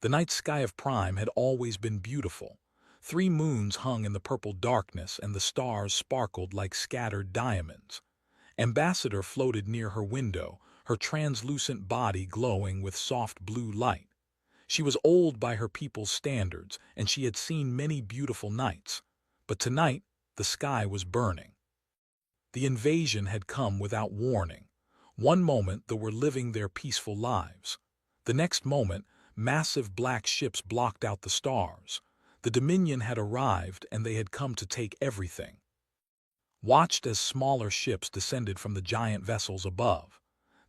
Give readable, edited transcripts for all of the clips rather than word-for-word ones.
The night sky of Prime had always been beautiful. 3 moons hung in the purple darkness and the stars sparkled like scattered diamonds. Ambassador floated near her window, her translucent body glowing with soft blue light. She was old by her people's standards, and she had seen many beautiful nights. But tonight, the sky was burning. The invasion had come without warning. One moment they were living their peaceful lives. The next moment, massive black ships blocked out the stars. The Dominion had arrived, and they had come to take everything. Watched as smaller ships descended from the giant vessels above.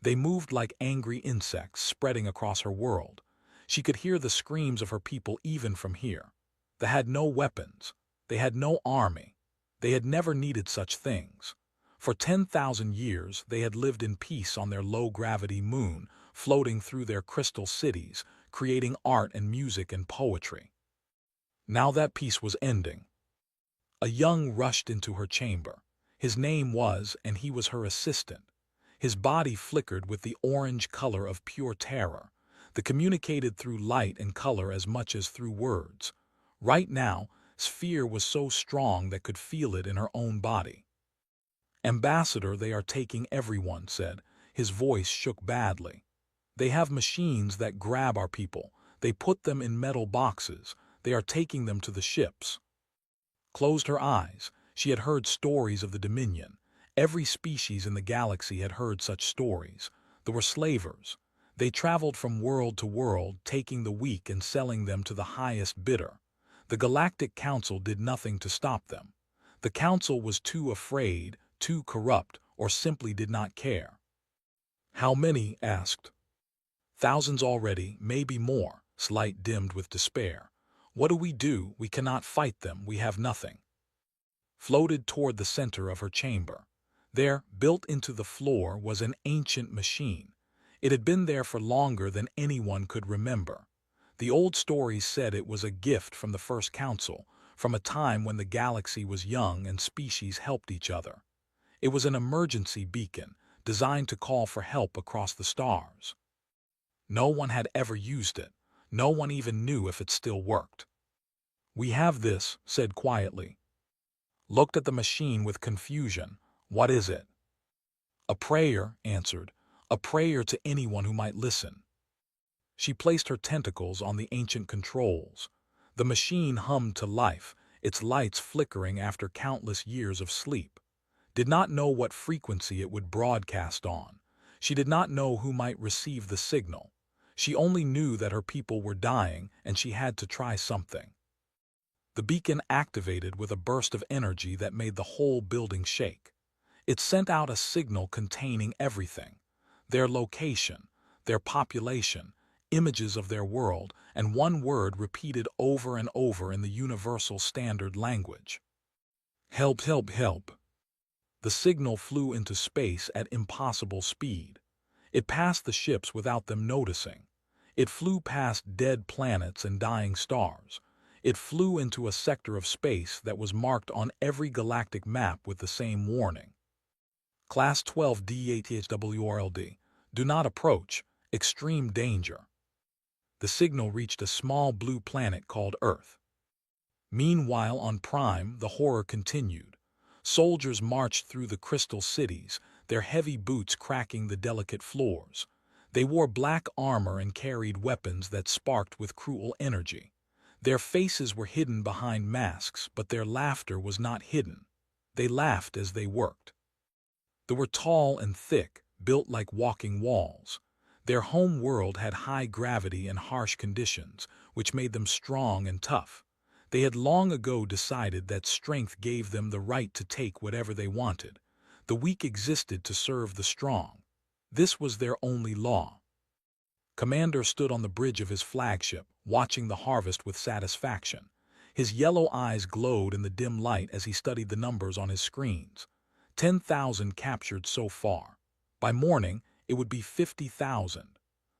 They moved like angry insects spreading across her world. She could hear the screams of her people even from here. They had no weapons. They had no army. They had never needed such things. For 10,000 years they had lived in peace on their low-gravity moon, floating through their crystal cities, creating art and music and poetry. Now that peace was ending. A young rushed into her chamber. His name was, and he was her assistant. His body flickered with the orange color of pure terror. They communicated through light and color as much as through words. Right now, Sphere was so strong that could feel it in her own body. Ambassador, they are taking everyone, said. His voice shook badly. They have machines that grab our people. They put them in metal boxes. They are taking them to the ships. Closed her eyes. She had heard stories of the Dominion. Every species in the galaxy had heard such stories. There were slavers. They traveled from world to world, taking the weak and selling them to the highest bidder. The Galactic Council did nothing to stop them. The Council was too afraid, too corrupt, or simply did not care. How many? Asked. Thousands already, maybe more, Slight dimmed with despair. What do? We cannot fight them, we have nothing. Floated toward the center of her chamber. There, built into the floor, was an ancient machine. It had been there for longer than anyone could remember. The old stories said it was a gift from the first council, from a time when the galaxy was young and species helped each other. It was an emergency beacon, designed to call for help across the stars. No one had ever used it. No one even knew if it still worked. We have this, said quietly. Looked at the machine with confusion. What is it? A prayer, answered. A prayer to anyone who might listen. She placed her tentacles on the ancient controls. The machine hummed to life, its lights flickering after countless years of sleep. Did not know what frequency it would broadcast on. She did not know who might receive the signal. She only knew that her people were dying and she had to try something. The beacon activated with a burst of energy that made the whole building shake. It sent out a signal containing everything: their location, their population, images of their world, and one word repeated over and over in the universal standard language. Help, help, help. The signal flew into space at impossible speed. It passed the ships without them noticing. It flew past dead planets and dying stars. It flew into a sector of space that was marked on every galactic map with the same warning. Class 12D HWRLD. Do not approach. Extreme danger. The signal reached a small blue planet called Earth. Meanwhile, on Prime, the horror continued. Soldiers marched through the crystal cities, their heavy boots cracking the delicate floors. They wore black armor and carried weapons that sparked with cruel energy. Their faces were hidden behind masks, but their laughter was not hidden. They laughed as they worked. They were tall and thick, built like walking walls. Their home world had high gravity and harsh conditions, which made them strong and tough. They had long ago decided that strength gave them the right to take whatever they wanted. The weak existed to serve the strong. This was their only law. Commander stood on the bridge of his flagship, watching the harvest with satisfaction. His yellow eyes glowed in the dim light as he studied the numbers on his screens. 10,000 captured so far. By morning, it would be 50,000.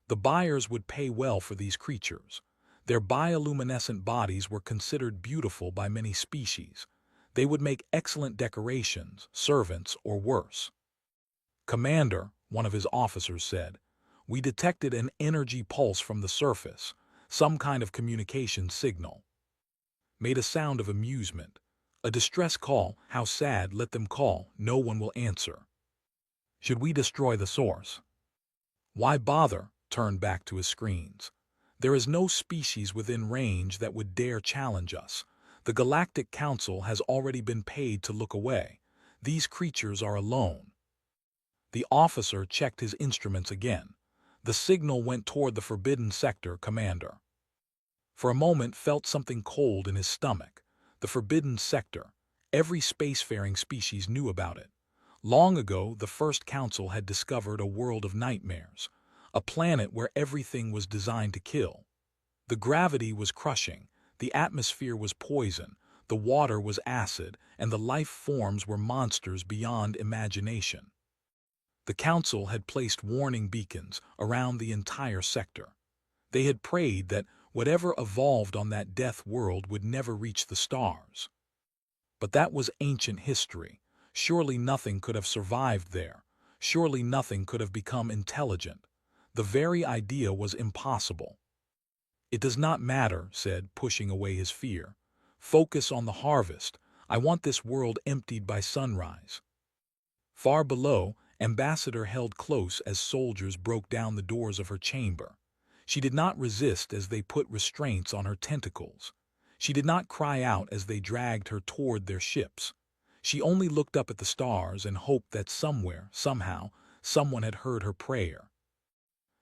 The buyers would pay well for these creatures. Their bioluminescent bodies were considered beautiful by many species. They would make excellent decorations, servants, or worse. Commander, one of his officers said, we detected an energy pulse from the surface. some kind of communication signal. Made a sound of amusement. A distress call, how sad, let them call, no one will answer. Should we destroy the source? Why bother? Turn back to his screens. There is no species within range that would dare challenge us. The Galactic Council has already been paid to look away. These creatures are alone. The officer checked his instruments again. The signal went toward the Forbidden Sector, Commander. For a moment felt something cold in his stomach. The Forbidden Sector. Every spacefaring species knew about it. Long ago, the First Council had discovered a world of nightmares, a planet where everything was designed to kill. The gravity was crushing, the atmosphere was poison, the water was acid, and the life forms were monsters beyond imagination. The Council had placed warning beacons around the entire sector. They had prayed that whatever evolved on that death world would never reach the stars. But that was ancient history. Surely nothing could have survived there. Surely nothing could have become intelligent. The very idea was impossible. It does not matter, said, pushing away his fear. Focus on the harvest. I want this world emptied by sunrise. Far below, Ambassador held close as soldiers broke down the doors of her chamber. She did not resist as they put restraints on her tentacles. She did not cry out as they dragged her toward their ships. She only looked up at the stars and hoped that somewhere, somehow, someone had heard her prayer.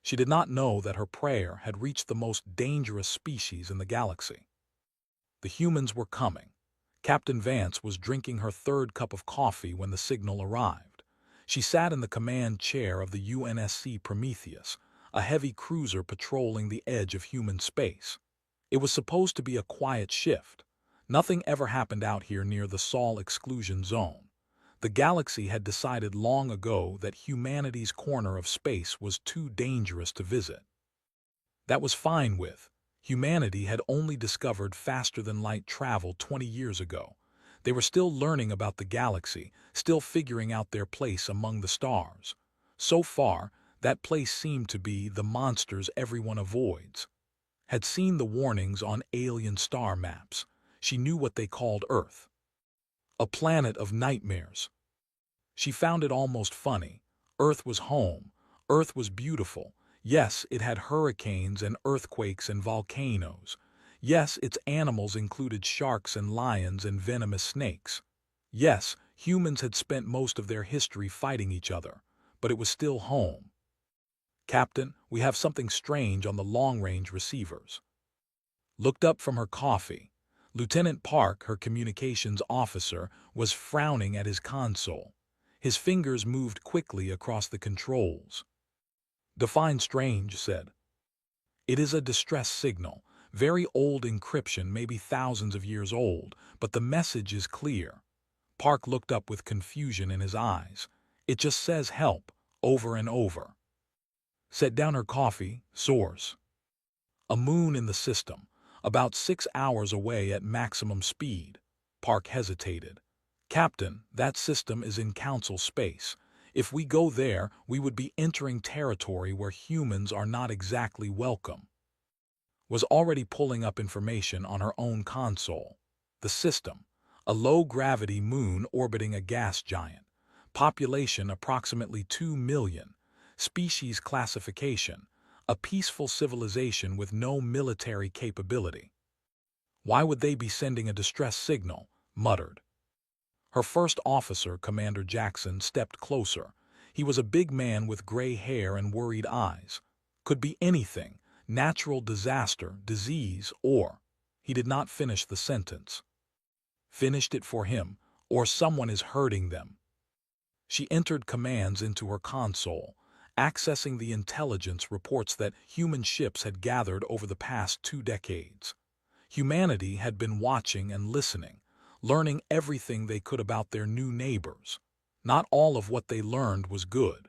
She did not know that her prayer had reached the most dangerous species in the galaxy. The humans were coming. Captain Vance was drinking her third cup of coffee when the signal arrived. She sat in the command chair of the UNSC Prometheus, a heavy cruiser patrolling the edge of human space. It was supposed to be a quiet shift. Nothing ever happened out here near the Sol exclusion zone. The galaxy had decided long ago that humanity's corner of space was too dangerous to visit. That was fine with. Humanity had only discovered faster-than-light travel 20 years ago. They were still learning about the galaxy, still figuring out their place among the stars. So far, that place seemed to be the monsters everyone avoids. Had seen the warnings on alien star maps. She knew what they called Earth. A planet of nightmares. She found it almost funny. Earth was home. Earth was beautiful. Yes, it had hurricanes and earthquakes and volcanoes. Yes, its animals included sharks and lions and venomous snakes. Yes, humans had spent most of their history fighting each other, but it was still home. Captain, we have something strange on the long-range receivers. Looked up from her coffee. Lieutenant Park, her communications officer, was frowning at his console. His fingers moved quickly across the controls. Define strange, said. It is a distress signal. Very old encryption, maybe thousands of years old, but the message is clear. Park looked up with confusion in his eyes. It just says help, over and over. Set down her coffee, source. A moon in the system, about 6 hours away at maximum speed. Park hesitated. Captain, that system is in Council space. If we go there, we would be entering territory where humans are not exactly welcome. Was already pulling up information on her own console. The system, a low-gravity moon orbiting a gas giant. Population approximately 2 million. Species classification, a peaceful civilization with no military capability. Why would they be sending a distress signal? Muttered. Her first officer, Commander Jackson, stepped closer. He was a big man with gray hair and worried eyes. Could be anything, natural disaster, disease, or... He did not finish the sentence. Finished it for him, or someone is hurting them. She entered commands into her console. Accessing the intelligence reports that human ships had gathered over the past 2 decades. Humanity had been watching and listening, learning everything they could about their new neighbors. Not all of what they learned was good.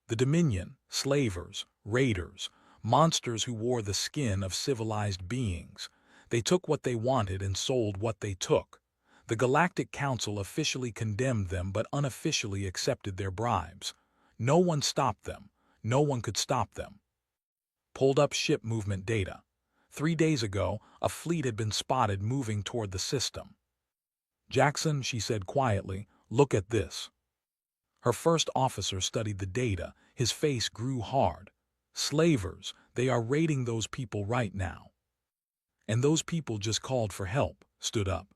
The Dominion, slavers, raiders, monsters who wore the skin of civilized beings. They took what they wanted and sold what they took. The Galactic Council officially condemned them but unofficially accepted their bribes. No one stopped them. No one could stop them. Pulled up ship movement data. 3 days ago, a fleet had been spotted moving toward the system. Jackson, she said quietly, look at this. Her first officer studied the data. His face grew hard. Slavers, they are raiding those people right now. And those people just called for help, stood up.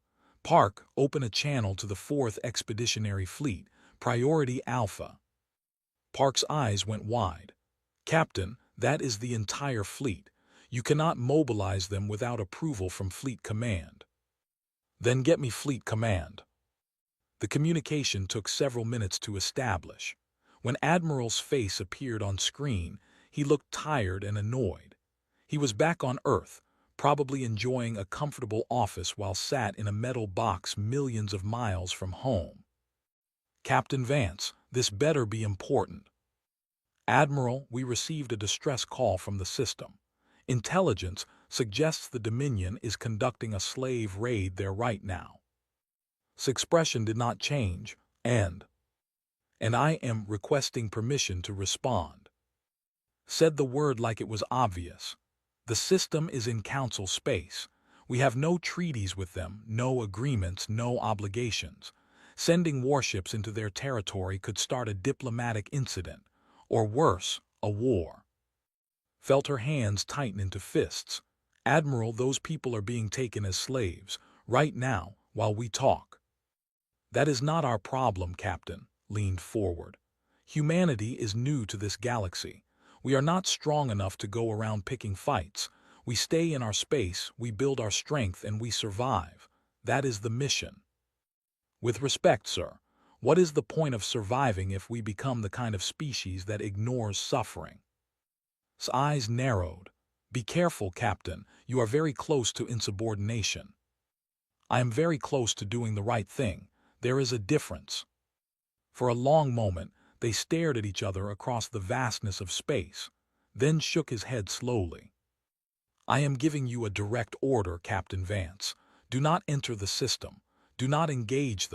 Park, open a channel to the 4th Expeditionary Fleet, Priority Alpha. Park's eyes went wide. Captain, that is the entire fleet. You cannot mobilize them without approval from Fleet Command. Then get me Fleet Command. The communication took several minutes to establish. When Admiral's face appeared on screen, he looked tired and annoyed. He was back on Earth, probably enjoying a comfortable office while sat in a metal box millions of miles from home. Captain Vance, this better be important. Admiral, we received a distress call from the system. Intelligence suggests the Dominion is conducting a slave raid there right now. His expression did not change, and I am requesting permission to respond. Said the word like it was obvious. The system is in Council space. We have no treaties with them, no agreements, no obligations. Sending warships into their territory could start a diplomatic incident, or worse, a war. Felt her hands tighten into fists. Admiral, those people are being taken as slaves, right now, while we talk. That is not our problem, Captain, leaned forward. Humanity is new to this galaxy. We are not strong enough to go around picking fights. We stay in our space, we build our strength, and we survive. That is the mission. With respect, sir, what is the point of surviving if we become the kind of species that ignores suffering? His eyes narrowed. Be careful, Captain. You are very close to insubordination. I am very close to doing the right thing. There is a difference. For a long moment, they stared at each other across the vastness of space, then shook his head slowly. I am giving you a direct order, Captain Vance. Do not enter the system. Do not engage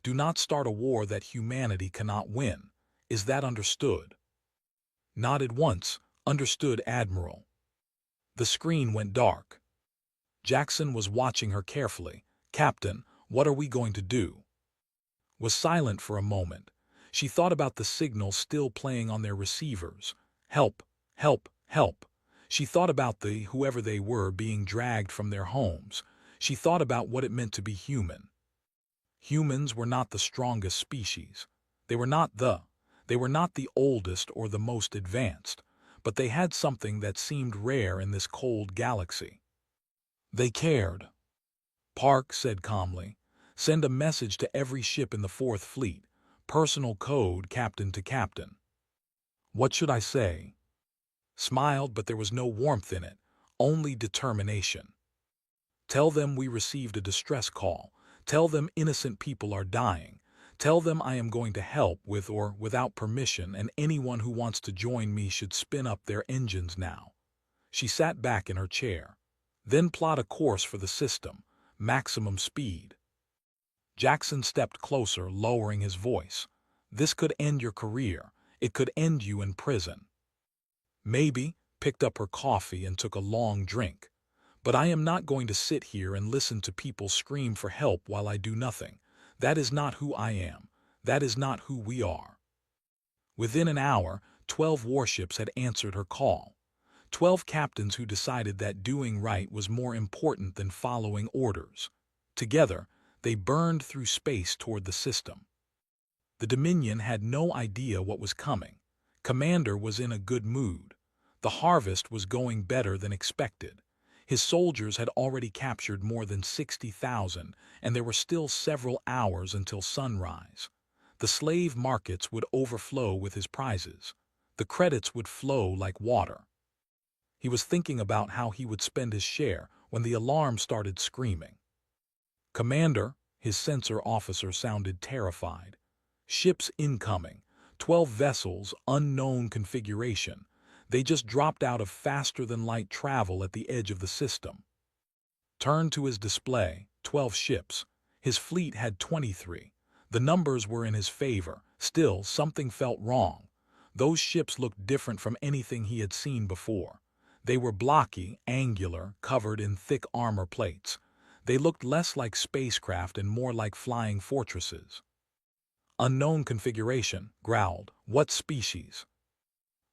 do not start a war that humanity cannot win. Is that understood? Nodded once. Understood, Admiral. The screen went dark. Jackson was watching her carefully. Captain, what are we going to do? Was silent for a moment. She thought about the signal still playing on their receivers. Help, help, help. She thought about whoever they were being dragged from their homes. She thought about what it meant to be human. Humans were not the strongest species. They were not the oldest or the most advanced, but they had something that seemed rare in this cold galaxy. They cared. Park said calmly, send a message to every ship in the 4th Fleet. Personal code, captain to captain. What should I say? Smiled, but there was no warmth in it, only determination. Tell them we received a distress call. Tell them innocent people are dying. Tell them I am going to help with or without permission, and anyone who wants to join me should spin up their engines now. She sat back in her chair. Then plot a course for the system, maximum speed. Jackson stepped closer, lowering his voice. This could end your career. It could end you in prison. Maybe, picked up her coffee and took a long drink. But I am not going to sit here and listen to people scream for help while I do nothing. That is not who I am. That is not who we are. Within an hour, 12 warships had answered her call. 12 captains who decided that doing right was more important than following orders. Together, they burned through space toward the system. The Dominion had no idea what was coming. Commander was in a good mood. The harvest was going better than expected. His soldiers had already captured more than 60,000, and there were still several hours until sunrise. The slave markets would overflow with his prizes. The credits would flow like water. He was thinking about how he would spend his share when the alarm started screaming. Commander, his sensor officer sounded terrified. Ships incoming. 12 vessels, unknown configuration. They just dropped out of faster-than-light travel at the edge of the system. Turned to his display, 12 ships. His fleet had 23. The numbers were in his favor. Still, something felt wrong. Those ships looked different from anything he had seen before. They were blocky, angular, covered in thick armor plates. They looked less like spacecraft and more like flying fortresses. Unknown configuration, growled. What species?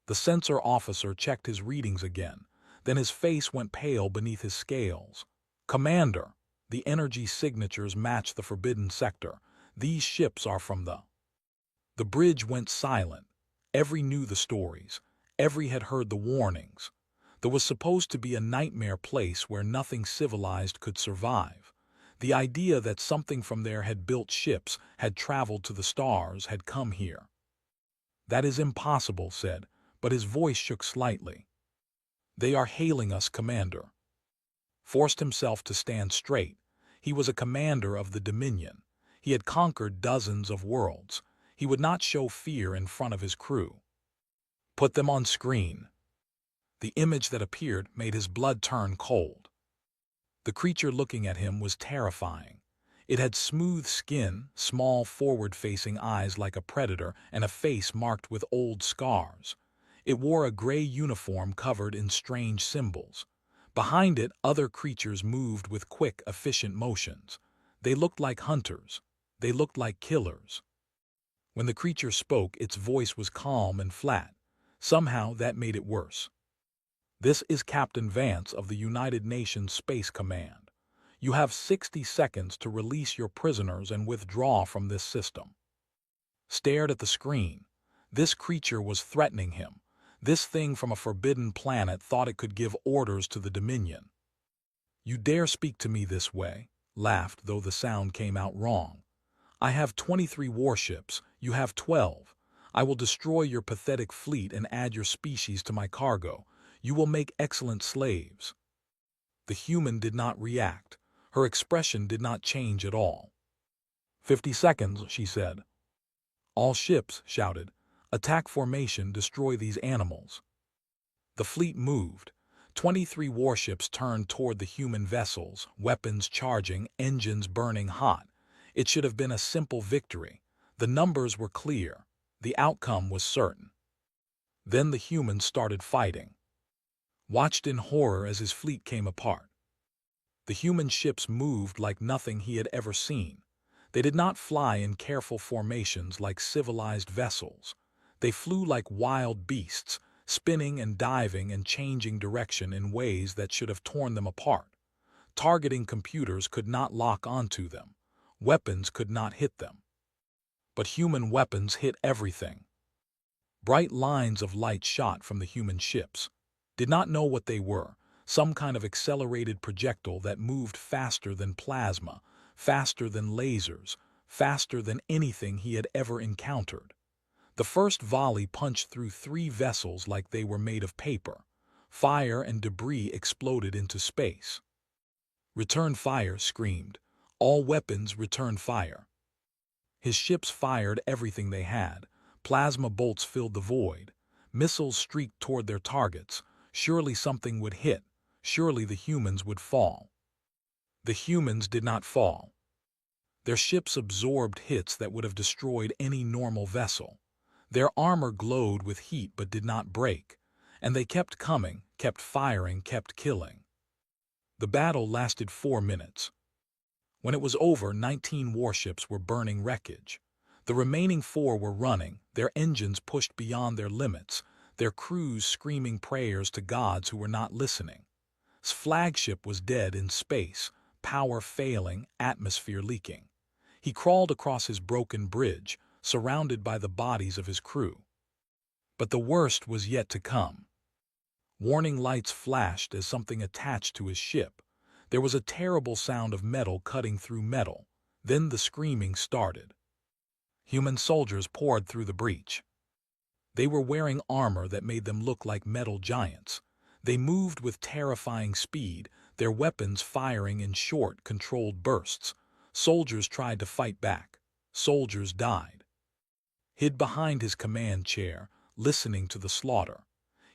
The sensor officer checked his readings again. Then his face went pale beneath his scales. Commander, the energy signatures match the forbidden sector. These ships are from the... The bridge went silent. Every knew the stories. Every had heard the warnings. There was supposed to be a nightmare place where nothing civilized could survive. The idea that something from there had built ships, had traveled to the stars, had come here. That is impossible, said, but his voice shook slightly. They are hailing us, Commander. Forced himself to stand straight. He was a commander of the Dominion. He had conquered dozens of worlds. He would not show fear in front of his crew. Put them on screen. The image that appeared made his blood turn cold. The creature looking at him was terrifying. It had smooth skin, small forward-facing eyes like a predator, and a face marked with old scars. It wore a gray uniform covered in strange symbols. Behind it, other creatures moved with quick, efficient motions. They looked like hunters. They looked like killers. When the creature spoke, its voice was calm and flat. Somehow that made it worse. This is Captain Vance of the United Nations Space Command. You have 60 seconds to release your prisoners and withdraw from this system. Stared at the screen. This creature was threatening him. This thing from a forbidden planet thought it could give orders to the Dominion. You dare speak to me this way? Laughed, though the sound came out wrong. I have 23 warships. You have 12. I will destroy your pathetic fleet and add your species to my cargo. You will make excellent slaves. The human did not react. Her expression did not change at all. 50 seconds, she said. All ships, shouted. Attack formation, destroy these animals. The fleet moved. 23 warships turned toward the human vessels, weapons charging, engines burning hot. It should have been a simple victory. The numbers were clear. The outcome was certain. Then the humans started fighting. Watched in horror as his fleet came apart. The human ships moved like nothing he had ever seen. They did not fly in careful formations like civilized vessels. They flew like wild beasts, spinning and diving and changing direction in ways that should have torn them apart. Targeting computers could not lock onto them. Weapons could not hit them. But human weapons hit everything. Bright lines of light shot from the human ships. Did not know what they were, some kind of accelerated projectile that moved faster than plasma, faster than lasers, faster than anything he had ever encountered. The first volley punched through 3 vessels like they were made of paper. Fire and debris exploded into space. Return fire, screamed. All weapons return fire. His ships fired everything they had. Plasma bolts filled the void. Missiles streaked toward their targets. Surely something would hit. Surely the humans would fall. The humans did not fall. Their ships absorbed hits that would have destroyed any normal vessel. Their armor glowed with heat but did not break. And they kept coming, kept firing, kept killing. The battle lasted 4 minutes. When it was over, 19 warships were burning wreckage. The remaining 4 were running, their engines pushed beyond their limits, their crews screaming prayers to gods who were not listening. His flagship was dead in space, power failing, atmosphere leaking. He crawled across his broken bridge, surrounded by the bodies of his crew. But the worst was yet to come. Warning lights flashed as something attached to his ship. There was a terrible sound of metal cutting through metal. Then the screaming started. Human soldiers poured through the breach. They were wearing armor that made them look like metal giants. They moved with terrifying speed, their weapons firing in short, controlled bursts. Soldiers tried to fight back. Soldiers died. Hid behind his command chair, listening to the slaughter.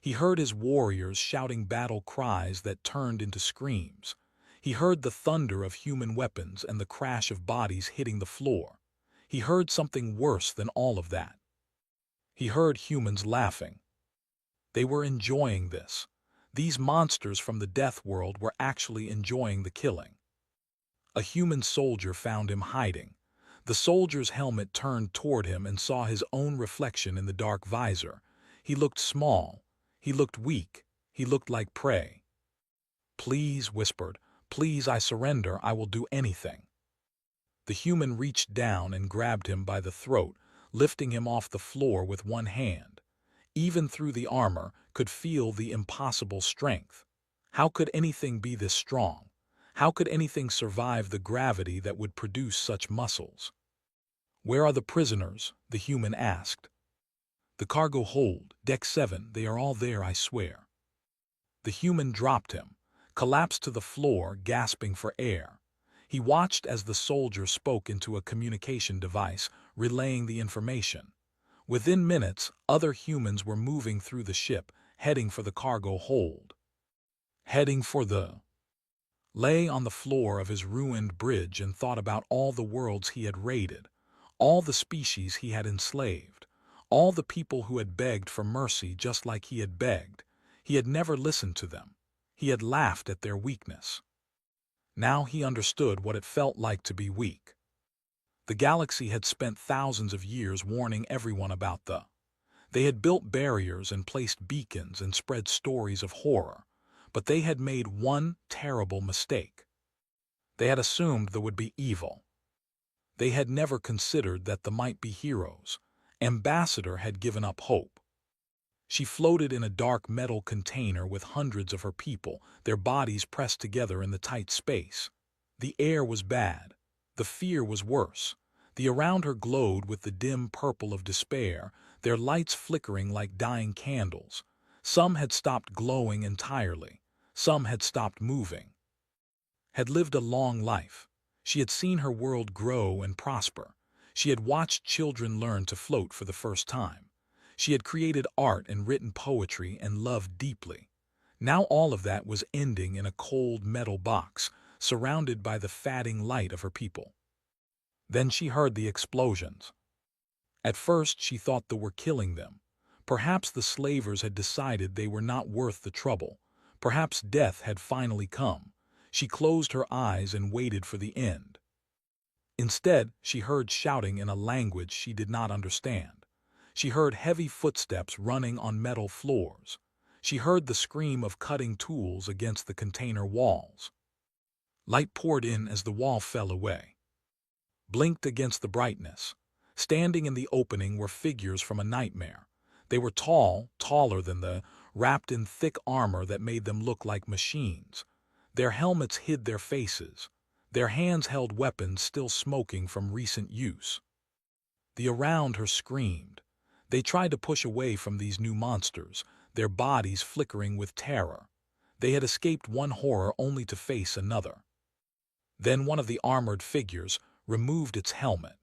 He heard his warriors shouting battle cries that turned into screams. He heard the thunder of human weapons and the crash of bodies hitting the floor. He heard something worse than all of that. He heard humans laughing. They were enjoying this. These monsters from the death world were actually enjoying the killing. A human soldier found him hiding. The soldier's helmet turned toward him and saw his own reflection in the dark visor. He looked small. He looked weak. He looked like prey. "Please," whispered, "please, I surrender. I will do anything." The human reached down and grabbed him by the throat, lifting him off the floor with one hand. Even through the armor, could feel the impossible strength. How could anything be this strong? How could anything survive the gravity that would produce such muscles? "Where are the prisoners?" the human asked. "The cargo hold, deck 7, they are all there, I swear." The human dropped him, collapsed to the floor, gasping for air. He watched as the soldier spoke into a communication device, relaying the information. Within minutes, other humans were moving through the ship, heading for the cargo hold. Heading for the... Lay on the floor of his ruined bridge and thought about all the worlds he had raided, all the species he had enslaved, all the people who had begged for mercy just like he had begged. He had never listened to them. He had laughed at their weakness. Now he understood what it felt like to be weak. The galaxy had spent thousands of years warning everyone about the... They had built barriers and placed beacons and spread stories of horror, but they had made one terrible mistake. They had assumed there would be evil. They had never considered that there might be heroes. Ambassador had given up hope. She floated in a dark metal container with hundreds of her people, their bodies pressed together in the tight space. The air was bad. The fear was worse. The around her glowed with the dim purple of despair, their lights flickering like dying candles. Some had stopped glowing entirely. Some had stopped moving. Had lived a long life. She had seen her world grow and prosper. She had watched children learn to float for the first time. She had created art and written poetry and loved deeply. Now all of that was ending in a cold metal box, surrounded by the fading light of her people. Then she heard the explosions. At first she thought they were killing them. Perhaps the slavers had decided they were not worth the trouble. Perhaps death had finally come. She closed her eyes and waited for the end. Instead, she heard shouting in a language she did not understand. She heard heavy footsteps running on metal floors. She heard the scream of cutting tools against the container walls. Light poured in as the wall fell away. Blinked against the brightness. Standing in the opening were figures from a nightmare. They were tall, taller than the, wrapped in thick armor that made them look like machines. Their helmets hid their faces. Their hands held weapons still smoking from recent use. The around her screamed. They tried to push away from these new monsters, their bodies flickering with terror. They had escaped one horror only to face another. Then one of the armored figures removed its helmet.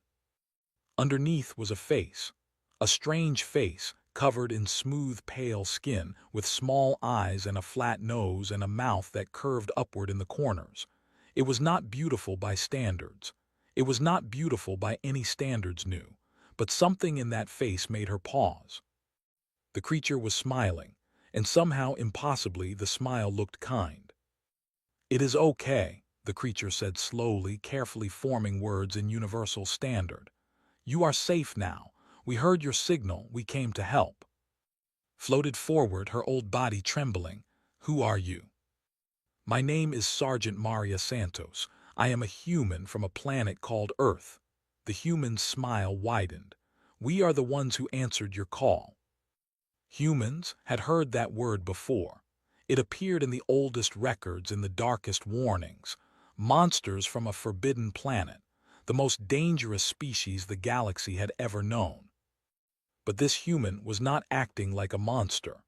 Underneath was a face, a strange face covered in smooth, pale skin, with small eyes and a flat nose and a mouth that curved upward in the corners. It was not beautiful by standards. It was not beautiful by any standards new, but something in that face made her pause. The creature was smiling, and somehow impossibly the smile looked kind. "It is okay," the creature said slowly, carefully forming words in universal standard. "You are safe now. We heard your signal. We came to help." Floated forward, her old body trembling. "Who are you?" "My name is Sergeant Maria Santos. I am a human from a planet called Earth." The human's smile widened. "We are the ones who answered your call." Humans had heard that word before. It appeared in the oldest records, in the darkest warnings. Monsters from a forbidden planet, the most dangerous species the galaxy had ever known. But this human was not acting like a monster.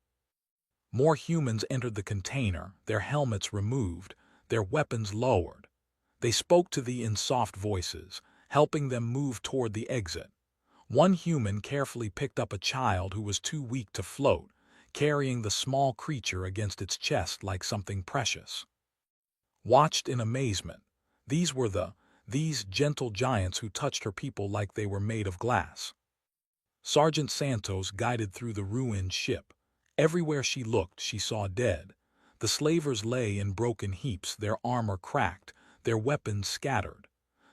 More humans entered the container, their helmets removed, their weapons lowered. They spoke to thee in soft voices, helping them move toward the exit. One human carefully picked up a child who was too weak to float, carrying the small creature against its chest like something precious. Watched in amazement. These gentle giants who touched her people like they were made of glass. Sergeant Santos guided through the ruined ship. Everywhere she looked, she saw dead. The slavers lay in broken heaps, their armor cracked, their weapons scattered.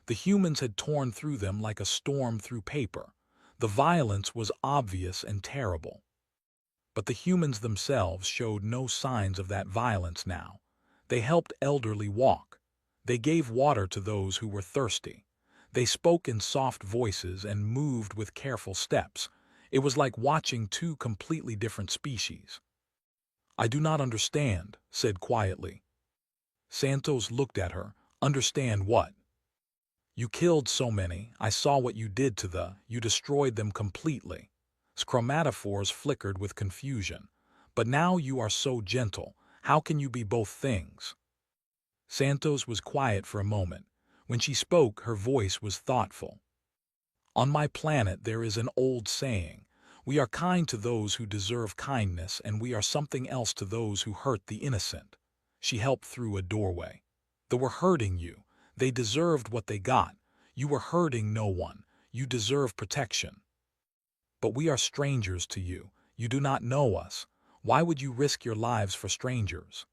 The humans had torn through them like a storm through paper. The violence was obvious and terrible. But the humans themselves showed no signs of that violence now. They helped elderly walk. They gave water to those who were thirsty. They spoke in soft voices and moved with careful steps. It was like watching two completely different species. "I do not understand," said quietly. Santos looked at her. "Understand what?" "You killed so many. I saw what you did to you destroyed them completely." Chromatophores flickered with confusion. "But now you are so gentle. How can you be both things?" Santos was quiet for a moment. When she spoke, her voice was thoughtful. "On my planet there is an old saying. We are kind to those who deserve kindness, and we are something else to those who hurt the innocent." She helped through a doorway. "They were hurting you. They deserved what they got. You were hurting no one. You deserve protection. But we are strangers to you. You do not know us. Why would you risk your lives for strangers?"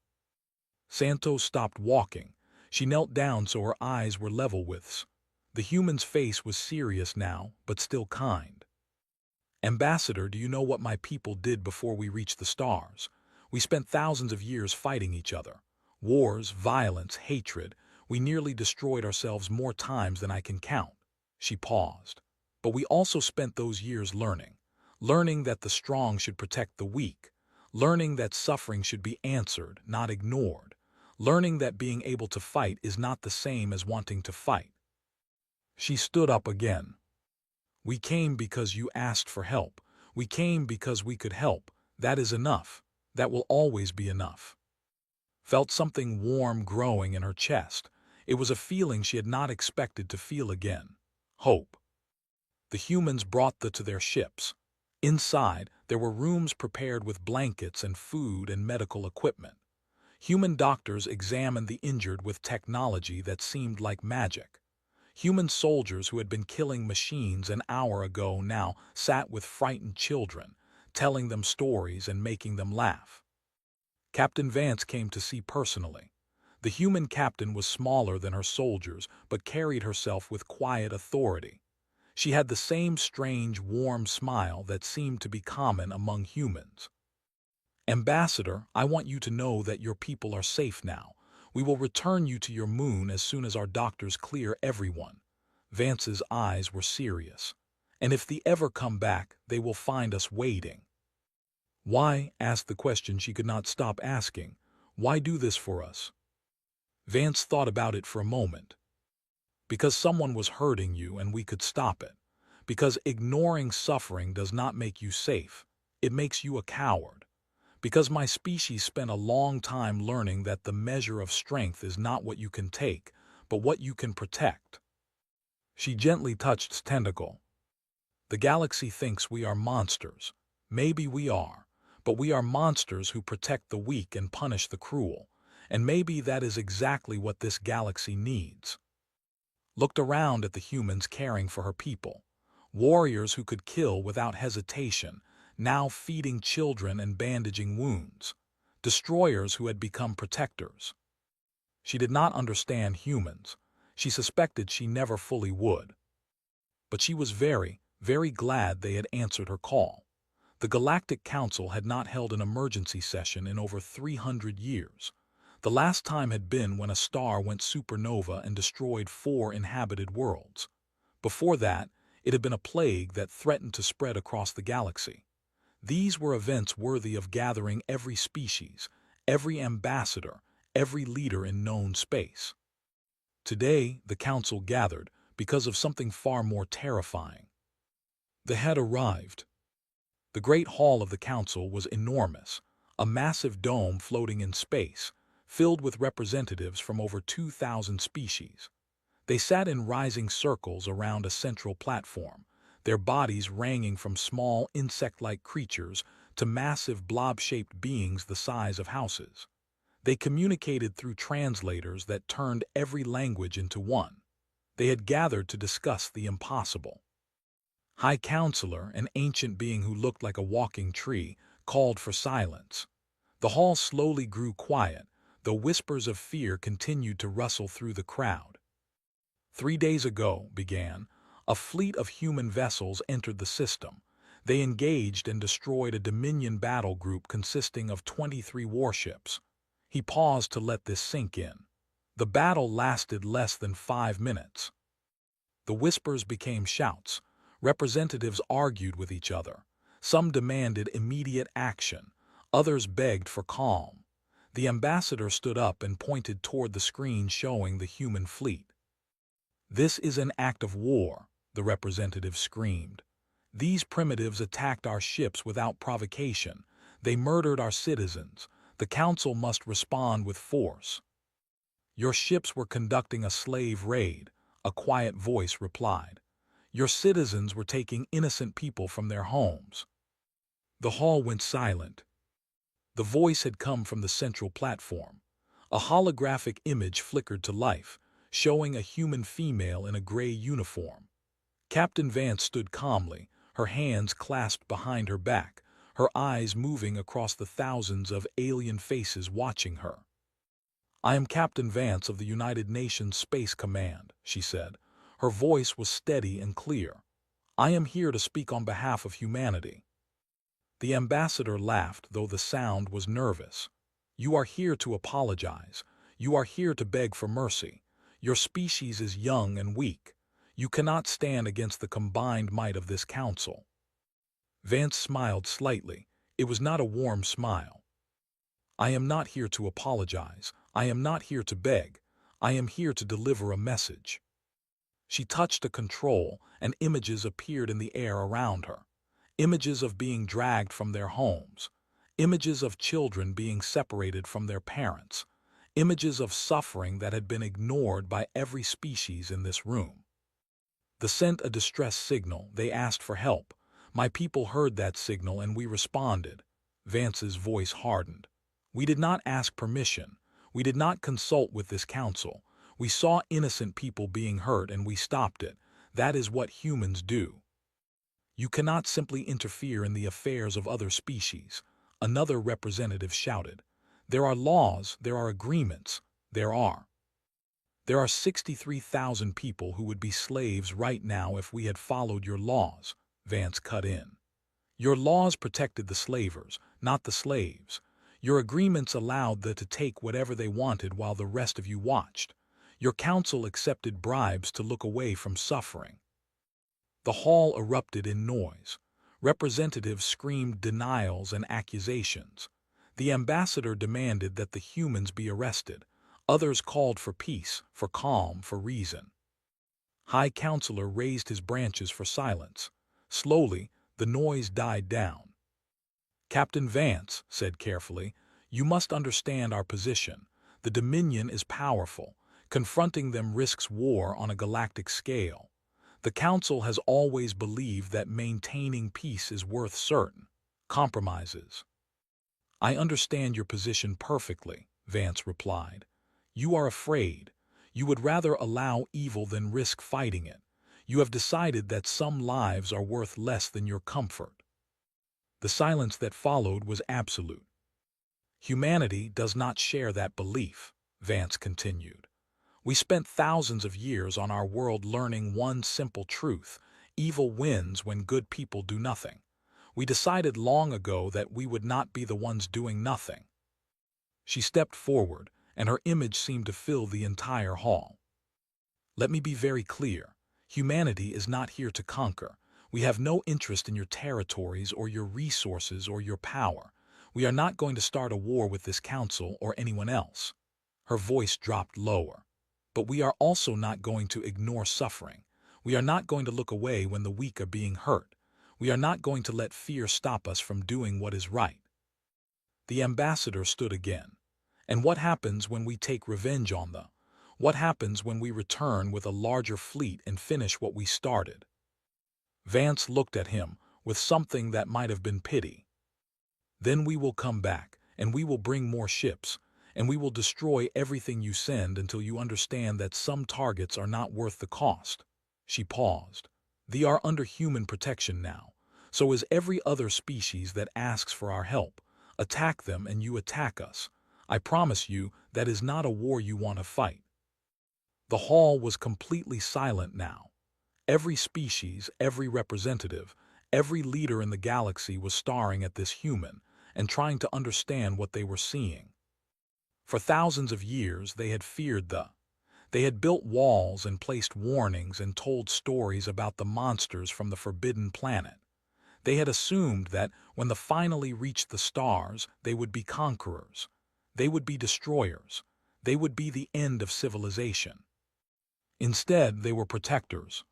Santos stopped walking. She knelt down so her eyes were level with his. The human's face was serious now, but still kind. "Ambassador, do you know what my people did before we reached the stars? We spent thousands of years fighting each other. Wars, violence, hatred. We nearly destroyed ourselves more times than I can count." She paused. "But we also spent those years learning. Learning that the strong should protect the weak. Learning that suffering should be answered, not ignored. Learning that being able to fight is not the same as wanting to fight." She stood up again. "We came because you asked for help. We came because we could help. That is enough. That will always be enough." Felt something warm growing in her chest. It was a feeling she had not expected to feel again. Hope. The humans brought to their ships. Inside, there were rooms prepared with blankets and food and medical equipment. Human doctors examined the injured with technology that seemed like magic. Human soldiers who had been killing machines an hour ago now sat with frightened children, telling them stories and making them laugh. Captain Vance came to see personally. The human captain was smaller than her soldiers, but carried herself with quiet authority. She had the same strange, warm smile that seemed to be common among humans. "Ambassador, I want you to know that your people are safe now. We will return you to your moon as soon as our doctors clear everyone." Vance's eyes were serious. "And if they ever come back, they will find us waiting." "Why?" asked the question she could not stop asking. "Why do this for us?" Vance thought about it for a moment. "Because someone was hurting you and we could stop it. Because ignoring suffering does not make you safe. It makes you a coward. Because my species spent a long time learning that the measure of strength is not what you can take, but what you can protect." She gently touched his tentacle. "The galaxy thinks we are monsters. Maybe we are. But we are monsters who protect the weak and punish the cruel. And maybe that is exactly what this galaxy needs." Looked around at the humans caring for her people. Warriors who could kill without hesitation, now feeding children and bandaging wounds. Destroyers who had become protectors. She did not understand humans. She suspected she never fully would. But she was very, very glad they had answered her call. The Galactic Council had not held an emergency session in over 300 years. The last time had been when a star went supernova and destroyed 4 inhabited worlds. Before that, it had been a plague that threatened to spread across the galaxy. These were events worthy of gathering every species, every ambassador, every leader in known space. Today, the Council gathered because of something far more terrifying. They had arrived. The Great Hall of the Council was enormous, a massive dome floating in space, filled with representatives from over 2,000 species. They sat in rising circles around a central platform, their bodies ranging from small insect-like creatures to massive blob-shaped beings the size of houses. They communicated through translators that turned every language into one. They had gathered to discuss the impossible. High Counselor, an ancient being who looked like a walking tree, called for silence. The hall slowly grew quiet, though whispers of fear continued to rustle through the crowd. 3 days ago, began, a fleet of human vessels entered the system. They engaged and destroyed a Dominion battle group consisting of 23 warships. He paused to let this sink in. The battle lasted less than 5 minutes. The whispers became shouts. Representatives argued with each other. Some demanded immediate action. Others begged for calm. The ambassador stood up and pointed toward the screen showing the human fleet. "This is an act of war," the representative screamed. "These primitives attacked our ships without provocation. They murdered our citizens. The council must respond with force." "Your ships were conducting a slave raid," a quiet voice replied. "Your citizens were taking innocent people from their homes." The hall went silent. The voice had come from the central platform. A holographic image flickered to life, showing a human female in a gray uniform. Captain Vance stood calmly, her hands clasped behind her back, her eyes moving across the thousands of alien faces watching her. "I am Captain Vance of the United Nations Space Command," she said. Her voice was steady and clear. "I am here to speak on behalf of humanity." The ambassador laughed, though the sound was nervous. "You are here to apologize. You are here to beg for mercy. Your species is young and weak. You cannot stand against the combined might of this council." Vance smiled slightly. It was not a warm smile. "I am not here to apologize. I am not here to beg. I am here to deliver a message." She touched a control, and images appeared in the air around her. Images of being dragged from their homes. Images of children being separated from their parents. Images of suffering that had been ignored by every species in this room. They sent a distress signal. They asked for help. My people heard that signal and we responded. Vance's voice hardened. "We did not ask permission. We did not consult with this council. We saw innocent people being hurt and we stopped it. That is what humans do." "You cannot simply interfere in the affairs of other species," another representative shouted. "There are laws, there are agreements, there are 63,000 people who would be slaves right now if we had followed your laws," Vance cut in. "Your laws protected the slavers, not the slaves. Your agreements allowed them to take whatever they wanted while the rest of you watched. Your council accepted bribes to look away from suffering." The hall erupted in noise. Representatives screamed denials and accusations. The ambassador demanded that the humans be arrested. Others called for peace, for calm, for reason. High Counselor raised his branches for silence. Slowly, the noise died down. "Captain Vance," said carefully, "you must understand our position. The Dominion is powerful. Confronting them risks war on a galactic scale. The Council has always believed that maintaining peace is worth certain compromises." "I understand your position perfectly," Vance replied. "You are afraid. You would rather allow evil than risk fighting it. You have decided that some lives are worth less than your comfort." The silence that followed was absolute. "Humanity does not share that belief," Vance continued. "We spent thousands of years on our world learning one simple truth: evil wins when good people do nothing. We decided long ago that we would not be the ones doing nothing." She stepped forward, and her image seemed to fill the entire hall. "Let me be very clear. Humanity is not here to conquer. We have no interest in your territories or your resources or your power. We are not going to start a war with this council or anyone else." Her voice dropped lower. "But we are also not going to ignore suffering. We are not going to look away when the weak are being hurt. We are not going to let fear stop us from doing what is right." The ambassador stood again. "And what happens when we take revenge on them? What happens when we return with a larger fleet and finish what we started?" Vance looked at him with something that might have been pity. "Then we will come back, and we will bring more ships, and we will destroy everything you send until you understand that some targets are not worth the cost." She paused. "They are under human protection now. So is every other species that asks for our help. Attack them and you attack us. I promise you that is not a war you want to fight." The hall was completely silent now. Every species, every representative, every leader in the galaxy was staring at this human and trying to understand what they were seeing. For thousands of years they had feared They had built walls and placed warnings and told stories about the monsters from the forbidden planet. They had assumed that when they finally reached the stars, they would be conquerors. They would be destroyers. They would be the end of civilization. Instead, they were protectors.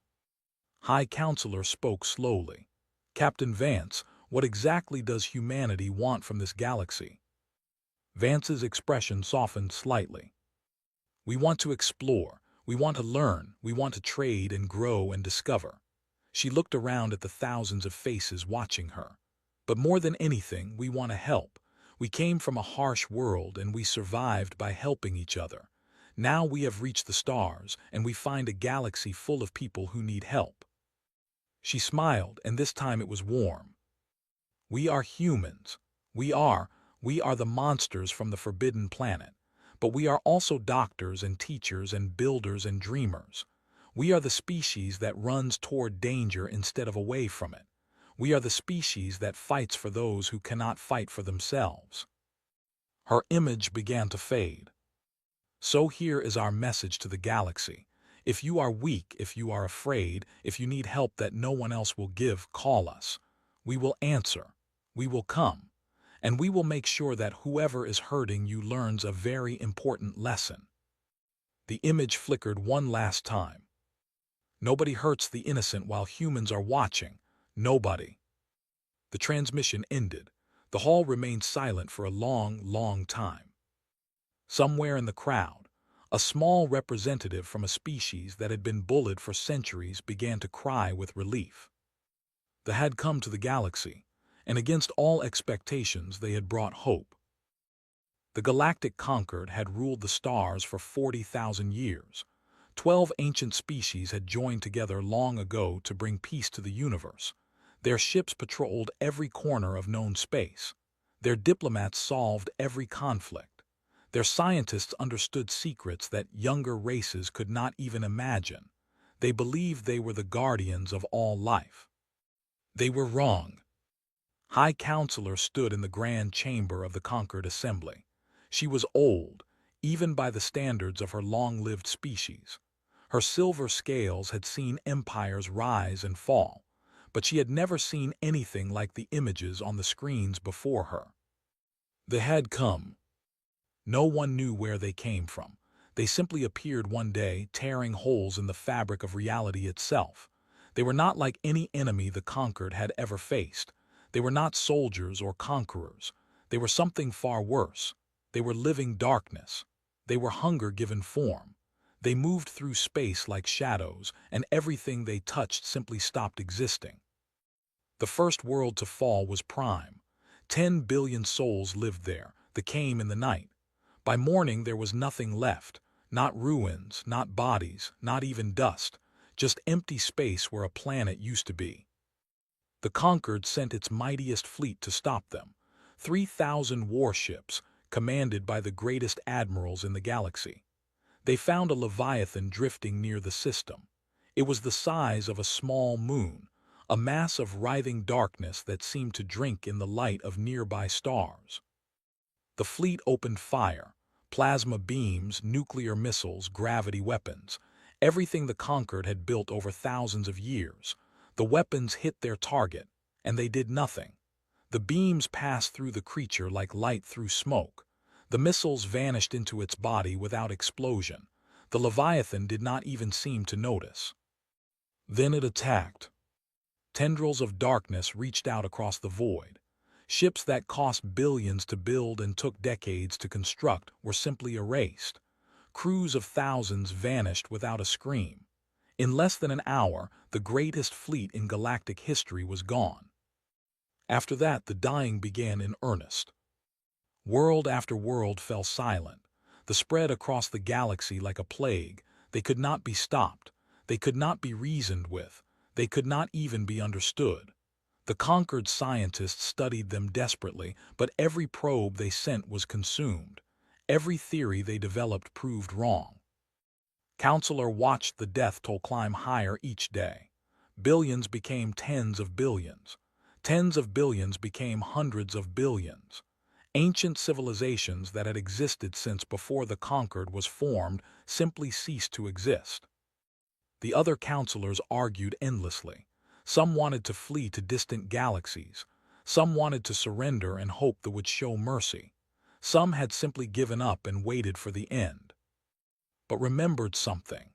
High Counselor spoke slowly. "Captain Vance, what exactly does humanity want from this galaxy?" Vance's expression softened slightly. "We want to explore. We want to learn. We want to trade and grow and discover." She looked around at the thousands of faces watching her. "But more than anything, we want to help. We came from a harsh world and we survived by helping each other. Now we have reached the stars and we find a galaxy full of people who need help." She smiled, and this time it was warm. "We are humans. We are the monsters from the forbidden planet. But we are also doctors and teachers and builders and dreamers. We are the species that runs toward danger instead of away from it. We are the species that fights for those who cannot fight for themselves." Her image began to fade. "So here is our message to the galaxy. If you are weak, if you are afraid, if you need help that no one else will give, call us. We will answer. We will come. And we will make sure that whoever is hurting you learns a very important lesson." The image flickered one last time. "Nobody hurts the innocent while humans are watching. Nobody." The transmission ended. The hall remained silent for a long, long time. Somewhere in the crowd, a small representative from a species that had been bullied for centuries began to cry with relief. They had come to the galaxy, and against all expectations they had brought hope. The galactic conquered had ruled the stars for 40,000 years. 12 ancient species had joined together long ago to bring peace to the universe. Their ships patrolled every corner of known space. Their diplomats solved every conflict. Their scientists understood secrets that younger races could not even imagine. They believed they were the guardians of all life. They were wrong. High Counselor stood in the grand chamber of the conquered assembly. She was old, even by the standards of her long-lived species. Her silver scales had seen empires rise and fall, but she had never seen anything like the images on the screens before her. They had come. No one knew where they came from. They simply appeared one day, tearing holes in the fabric of reality itself. They were not like any enemy the conquered had ever faced. They were not soldiers or conquerors. They were something far worse. They were living darkness. They were hunger given form. They moved through space like shadows, and everything they touched simply stopped existing. The first world to fall was Prime. 10 billion souls lived there. They came in the night. By morning there was nothing left. Not ruins, not bodies, not even dust. Just empty space where a planet used to be. The conquered sent its mightiest fleet to stop them. 3,000 warships, commanded by the greatest admirals in the galaxy. They found a Leviathan drifting near the system. It was the size of a small moon, a mass of writhing darkness that seemed to drink in the light of nearby stars. The fleet opened fire. Plasma beams, nuclear missiles, gravity weapons. Everything the conquered had built over thousands of years. The weapons hit their target, and they did nothing. The beams passed through the creature like light through smoke. The missiles vanished into its body without explosion. The Leviathan did not even seem to notice. Then it attacked. Tendrils of darkness reached out across the void. Ships that cost billions to build and took decades to construct were simply erased. Crews of thousands vanished without a scream. In less than an hour, the greatest fleet in galactic history was gone. After that, the dying began in earnest. World after world fell silent. The spread across the galaxy like a plague. They could not be stopped. They could not be reasoned with. They could not even be understood. The conquered scientists studied them desperately, but every probe they sent was consumed. Every theory they developed proved wrong. Counselor watched the death toll climb higher each day. Billions became tens of billions. Tens of billions became hundreds of billions. Ancient civilizations that had existed since before the conquered was formed simply ceased to exist. The other counselors argued endlessly. Some wanted to flee to distant galaxies. Some wanted to surrender and hope that would show mercy. Some had simply given up and waited for the end. But remembered something.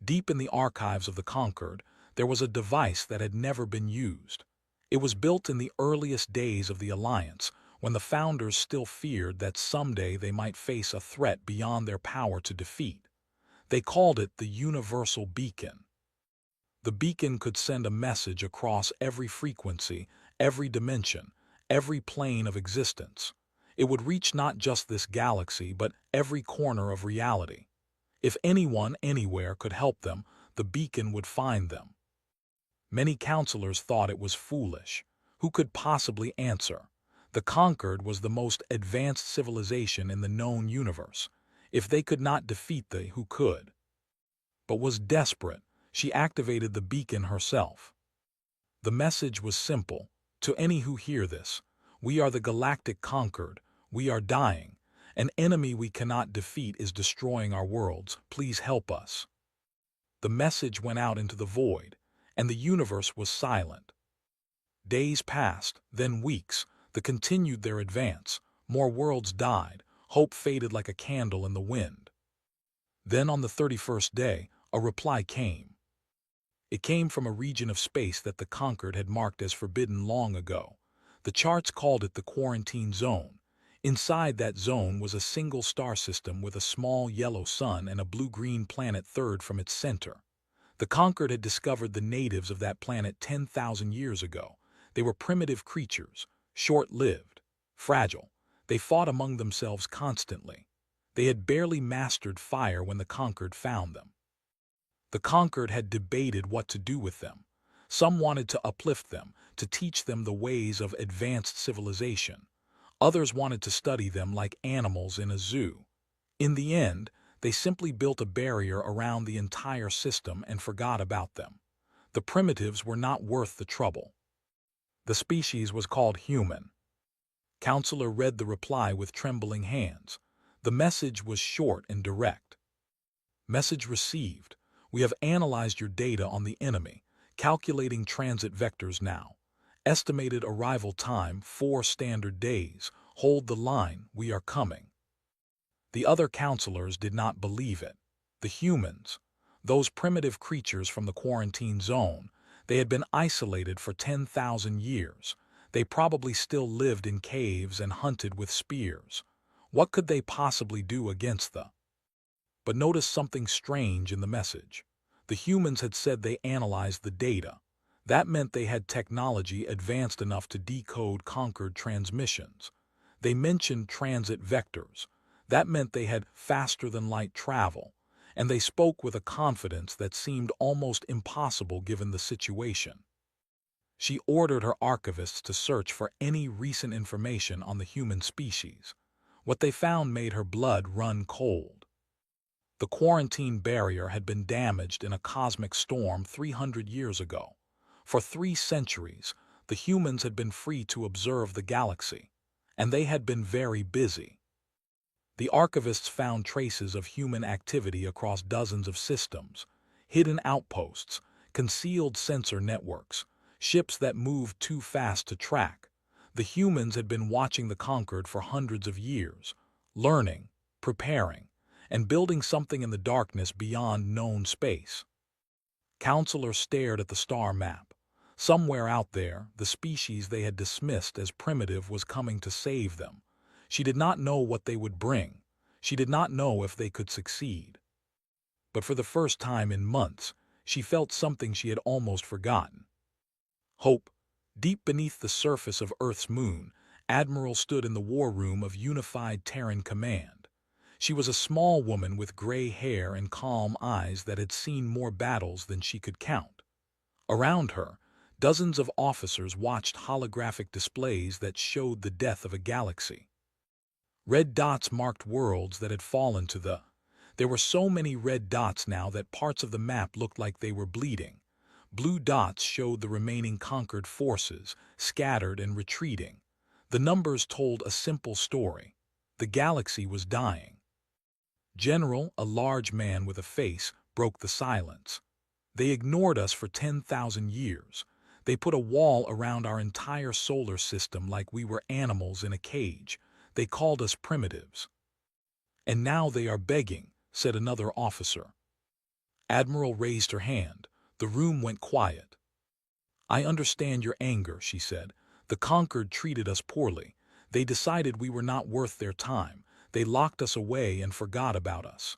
Deep in the archives of the conquered, there was a device that had never been used. It was built in the earliest days of the Alliance, when the founders still feared that someday they might face a threat beyond their power to defeat. They called it the Universal Beacon. The beacon could send a message across every frequency, every dimension, every plane of existence. It would reach not just this galaxy, but every corner of reality. If anyone anywhere could help them, the beacon would find them. Many counselors thought it was foolish. Who could possibly answer? The conquered was the most advanced civilization in the known universe. If they could not defeat who could? But was desperate. She activated the beacon herself. The message was simple. To any who hear this, we are the galactic conquered. We are dying. An enemy we cannot defeat is destroying our worlds. Please help us. The message went out into the void, and the universe was silent. Days passed, then weeks. They continued their advance. More worlds died. Hope faded like a candle in the wind. Then on the 31st day, a reply came. It came from a region of space that the conquered had marked as forbidden long ago. The charts called it the quarantine zone. Inside that zone was a single star system with a small yellow sun and a blue-green planet third from its center. The conquered had discovered the natives of that planet 10,000 years ago. They were primitive creatures, short-lived, fragile. They fought among themselves constantly. They had barely mastered fire when the conquered found them. The conquered had debated what to do with them. Some wanted to uplift them, to teach them the ways of advanced civilization. Others wanted to study them like animals in a zoo. In the end, they simply built a barrier around the entire system and forgot about them. The primitives were not worth the trouble. The species was called human. Counselor read the reply with trembling hands. The message was short and direct. Message received. We have analyzed your data on the enemy, calculating transit vectors now. Estimated arrival time 4 standard days. Hold the line, we are coming. The other counselors did not believe it. The humans, those primitive creatures from the quarantine zone, they had been isolated for 10,000 years. They probably still lived in caves and hunted with spears. What could they possibly do against the? But notice something strange in the message. The humans had said they analyzed the data. That meant they had technology advanced enough to decode conquered transmissions. They mentioned transit vectors. That meant they had faster-than-light travel, and they spoke with a confidence that seemed almost impossible given the situation. She ordered her archivists to search for any recent information on the human species. What they found made her blood run cold. The quarantine barrier had been damaged in a cosmic storm 300 years ago. For 3 centuries, the humans had been free to observe the galaxy, and they had been very busy. The archivists found traces of human activity across dozens of systems, hidden outposts, concealed sensor networks, ships that moved too fast to track. The humans had been watching the conquered for hundreds of years, learning, preparing, and building something in the darkness beyond known space. Counselor stared at the star map. Somewhere out there, the species they had dismissed as primitive was coming to save them. She did not know what they would bring. She did not know if they could succeed. But for the first time in months, she felt something she had almost forgotten. Hope. Deep beneath the surface of Earth's moon, Admiral stood in the war room of Unified Terran Command. She was a small woman with gray hair and calm eyes that had seen more battles than she could count. Around her, Dozens of officers watched holographic displays that showed the death of a galaxy. Red dots marked worlds that had fallen to the... There were so many red dots now that parts of the map looked like they were bleeding. Blue dots showed the remaining conquered forces, scattered and retreating. The numbers told a simple story. The galaxy was dying. General, a large man with a face, broke the silence. They ignored us for 10,000 years. They put a wall around our entire solar system like we were animals in a cage. They called us primitives. And now they are begging, said another officer. Admiral raised her hand. The room went quiet. I understand your anger, she said. The conquered treated us poorly. They decided we were not worth their time. They locked us away and forgot about us.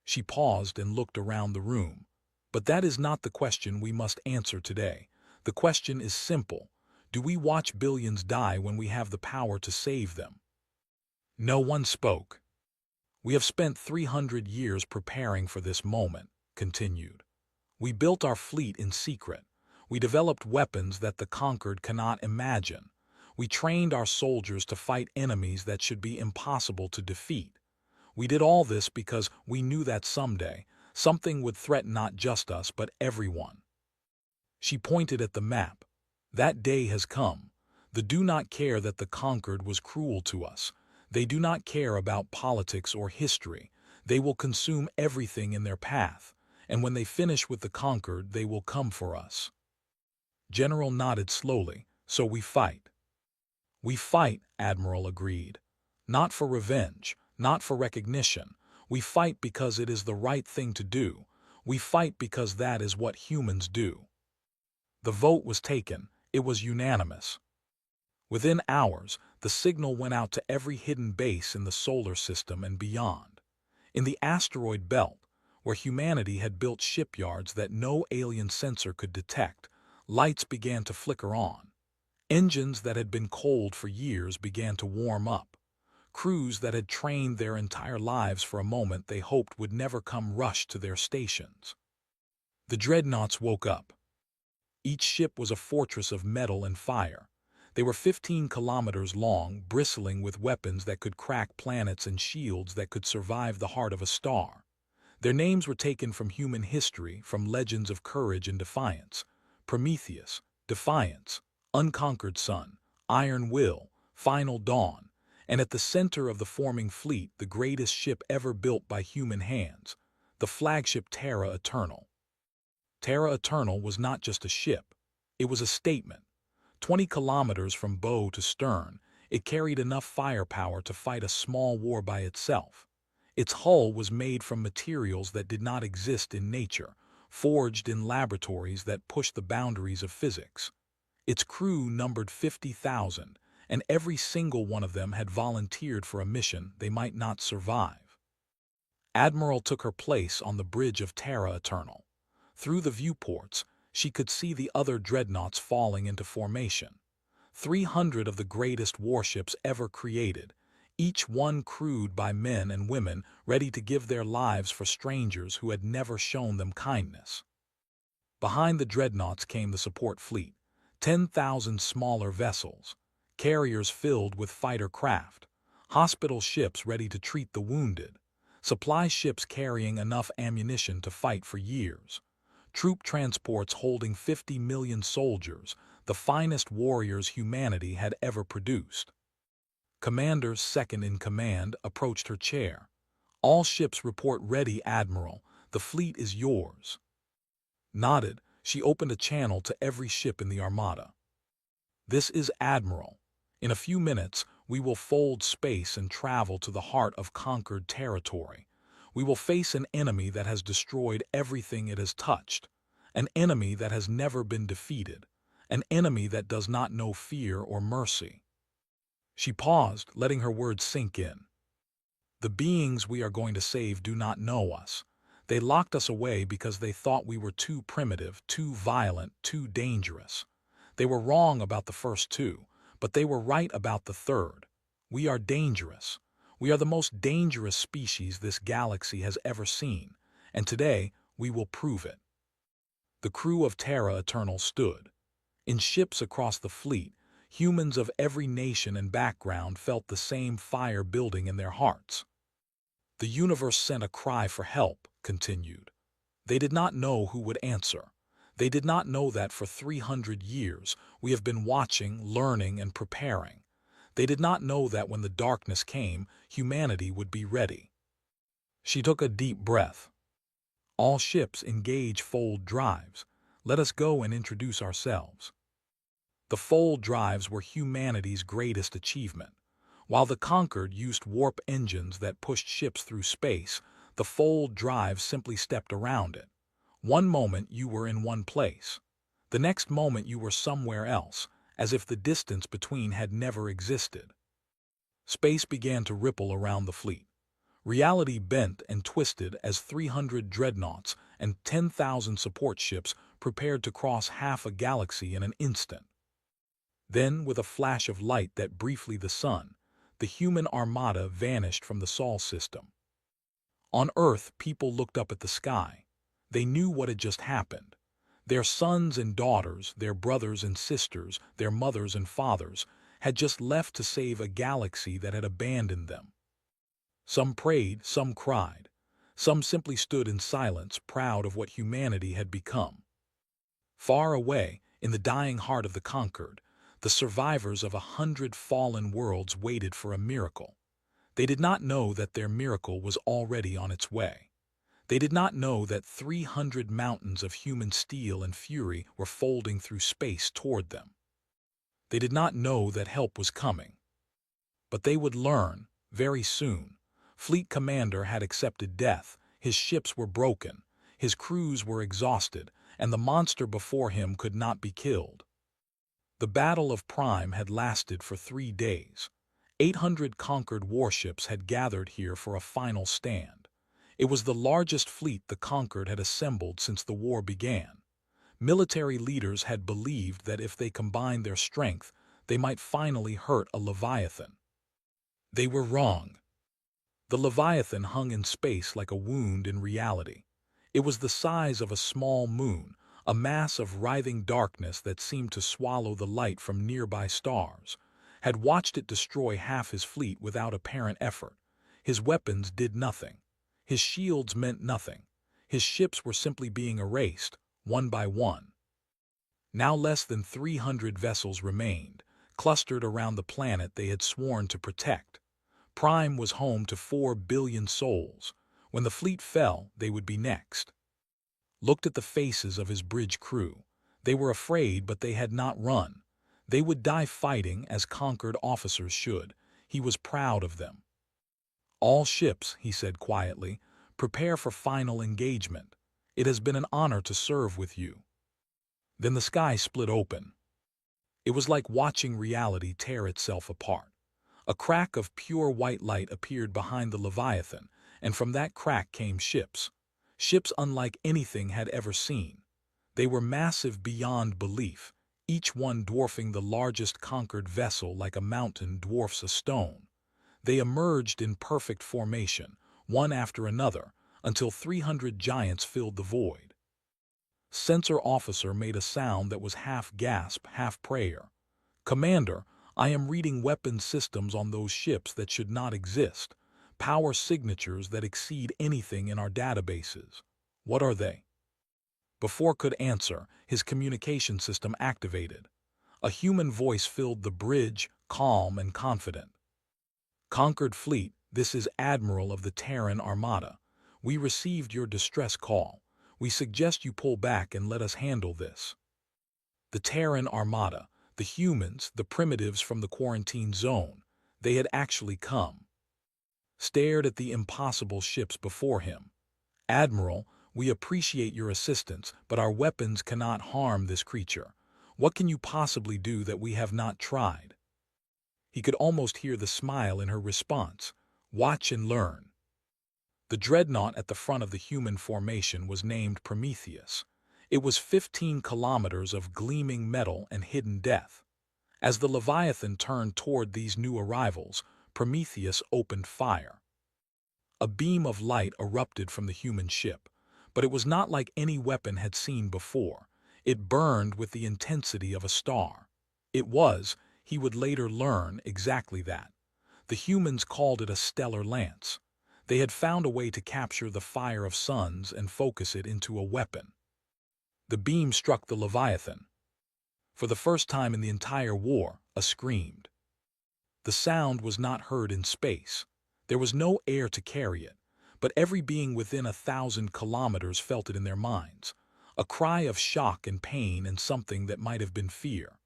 She paused and looked around the room. But that is not the question we must answer today. The question is simple. Do we watch billions die when we have the power to save them? No one spoke. We have spent 300 years preparing for this moment, continued. We built our fleet in secret. We developed weapons that the conquered cannot imagine. We trained our soldiers to fight enemies that should be impossible to defeat. We did all this because we knew that someday, something would threaten not just us but everyone. She pointed at the map. That day has come. They do not care that the conquered was cruel to us. They do not care about politics or history. They will consume everything in their path, and when they finish with the conquered, they will come for us. General nodded slowly. So we fight. We fight, Admiral agreed. Not for revenge, not for recognition. We fight because it is the right thing to do. We fight because that is what humans do. The vote was taken. It was unanimous. Within hours, the signal went out to every hidden base in the solar system and beyond. In the asteroid belt, where humanity had built shipyards that no alien sensor could detect, lights began to flicker on. Engines that had been cold for years began to warm up. Crews that had trained their entire lives for a moment they hoped would never come rushed to their stations. The Dreadnoughts woke up. Each ship was a fortress of metal and fire. They were 15 kilometers long, bristling with weapons that could crack planets and shields that could survive the heart of a star. Their names were taken from human history, from legends of courage and defiance. Prometheus, Defiance, Unconquered Sun, Iron Will, Final Dawn, and at the center of the forming fleet, the greatest ship ever built by human hands, the flagship Terra Eternal. Terra Eternal was not just a ship. It was a statement. 20 kilometers from bow to stern, it carried enough firepower to fight a small war by itself. Its hull was made from materials that did not exist in nature, forged in laboratories that pushed the boundaries of physics. Its crew numbered 50,000, and every single one of them had volunteered for a mission they might not survive. Admiral took her place on the bridge of Terra Eternal. Through the viewports, she could see the other dreadnoughts falling into formation. 300 of the greatest warships ever created, each one crewed by men and women ready to give their lives for strangers who had never shown them kindness. Behind the dreadnoughts came the support fleet, 10,000 smaller vessels, carriers filled with fighter craft, hospital ships ready to treat the wounded, supply ships carrying enough ammunition to fight for years, troop transports holding 50 million soldiers, the finest warriors humanity had ever produced. Commander second in command approached her chair. All ships report ready, Admiral. The fleet is yours. Nodded, she opened a channel to every ship in the armada. This is Admiral. In a few minutes, we will fold space and travel to the heart of conquered territory. We will face an enemy that has destroyed everything it has touched, an enemy that has never been defeated, an enemy that does not know fear or mercy. She paused, letting her words sink in. The beings we are going to save do not know us. They locked us away because they thought we were too primitive, too violent, too dangerous. They were wrong about the first two, but they were right about the third. We are dangerous. We are the most dangerous species this galaxy has ever seen, and today we will prove it. The crew of Terra Eternal stood. In ships across the fleet, humans of every nation and background felt the same fire building in their hearts. The universe sent a cry for help, continued. They did not know who would answer. They did not know that for 300 years we have been watching, learning, and preparing. They did not know that when the darkness came, humanity would be ready. She took a deep breath. All ships engage fold drives. Let us go and introduce ourselves. The fold drives were humanity's greatest achievement. While the Conquered used warp engines that pushed ships through space, the fold drive simply stepped around it. One moment you were in one place. The next moment you were somewhere else, as if the distance between had never existed. Space began to ripple around the fleet. Reality bent and twisted as 300 dreadnoughts and 10,000 support ships prepared to cross half a galaxy in an instant. Then, with a flash of light that briefly the sun, the human armada vanished from the Sol system. On Earth, people looked up at the sky. They knew what had just happened. Their sons and daughters, their brothers and sisters, their mothers and fathers, had just left to save a galaxy that had abandoned them. Some prayed, some cried. Some simply stood in silence, proud of what humanity had become. Far away, in the dying heart of the Conquered, the survivors of 100 fallen worlds waited for a miracle. They did not know that their miracle was already on its way. They did not know that 300 mountains of human steel and fury were folding through space toward them. They did not know that help was coming. But they would learn, very soon. Fleet Commander had accepted death, his ships were broken, his crews were exhausted, and the monster before him could not be killed. The Battle of Prime had lasted for 3 days. 800 conquered warships had gathered here for a final stand. It was the largest fleet the Conquered had assembled since the war began. Military leaders had believed that if they combined their strength, they might finally hurt a Leviathan. They were wrong. The Leviathan hung in space like a wound in reality. It was the size of a small moon, a mass of writhing darkness that seemed to swallow the light from nearby stars. Had watched it destroy half his fleet without apparent effort. His weapons did nothing. His shields meant nothing. His ships were simply being erased, one by one. Now less than 300 vessels remained, clustered around the planet they had sworn to protect. Prime was home to 4 billion souls. When the fleet fell, they would be next. Looked at the faces of his bridge crew. They were afraid, but they had not run. They would die fighting as conquered officers should. He was proud of them. All ships, he said quietly, prepare for final engagement. It has been an honor to serve with you. Then the sky split open. It was like watching reality tear itself apart. A crack of pure white light appeared behind the Leviathan, and from that crack came ships. Ships unlike anything had ever seen. They were massive beyond belief, each one dwarfing the largest conquered vessel like a mountain dwarfs a stone. They emerged in perfect formation, one after another, until 300 giants filled the void. Sensor officer made a sound that was half gasp, half prayer. "Commander, I am reading weapons systems on those ships that should not exist. Power signatures that exceed anything in our databases. What are they?" Before could answer, his communication system activated. A human voice filled the bridge, calm and confident. "Conquered Fleet, this is Admiral of the Terran Armada. We received your distress call. We suggest you pull back and let us handle this." The Terran Armada, the humans, the primitives from the quarantine zone, they had actually come. Stared at the impossible ships before him. "Admiral, we appreciate your assistance, but our weapons cannot harm this creature. What can you possibly do that we have not tried?" He could almost hear the smile in her response. "Watch and learn." The dreadnought at the front of the human formation was named Prometheus. It was 15 kilometers of gleaming metal and hidden death. As the Leviathan turned toward these new arrivals, Prometheus opened fire. A beam of light erupted from the human ship, but it was not like any weapon had seen before. It burned with the intensity of a star. It was, he would later learn, exactly that. The humans called it a stellar lance. They had found a way to capture the fire of suns and focus it into a weapon. The beam struck the Leviathan. For the first time in the entire war, a screamed. The sound was not heard in space. There was no air to carry it, but every being within 1,000 kilometers felt it in their minds. A cry of shock and pain and something that might have been fear.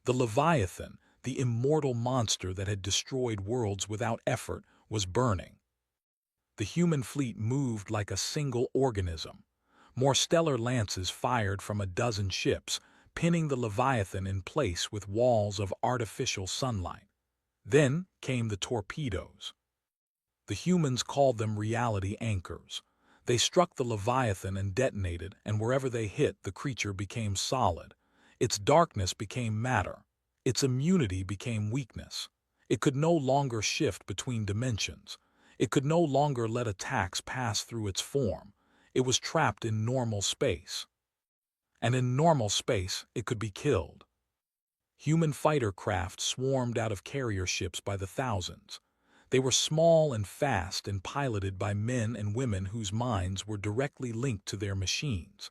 The Leviathan, the immortal monster that had destroyed worlds without effort, was burning. The human fleet moved like a single organism. More stellar lances fired from a dozen ships, pinning the Leviathan in place with walls of artificial sunlight. Then came the torpedoes. The humans called them reality anchors. They struck the Leviathan and detonated, and wherever they hit, the creature became solid. Its darkness became matter. Its immunity became weakness. It could no longer shift between dimensions. It could no longer let attacks pass through its form. It was trapped in normal space. And in normal space, it could be killed. Human fighter craft swarmed out of carrier ships by the thousands. They were small and fast and piloted by men and women whose minds were directly linked to their machines.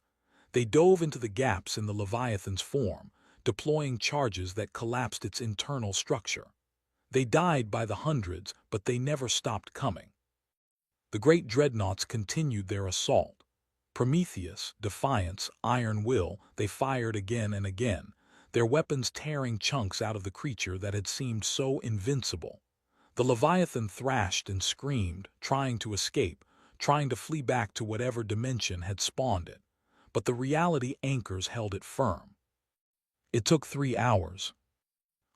They dove into the gaps in the Leviathan's form, deploying charges that collapsed its internal structure. They died by the hundreds, but they never stopped coming. The great dreadnoughts continued their assault. Prometheus, Defiance, Iron Will, they fired again and again, their weapons tearing chunks out of the creature that had seemed so invincible. The Leviathan thrashed and screamed, trying to escape, trying to flee back to whatever dimension had spawned it. But the reality anchors held it firm. It took 3 hours.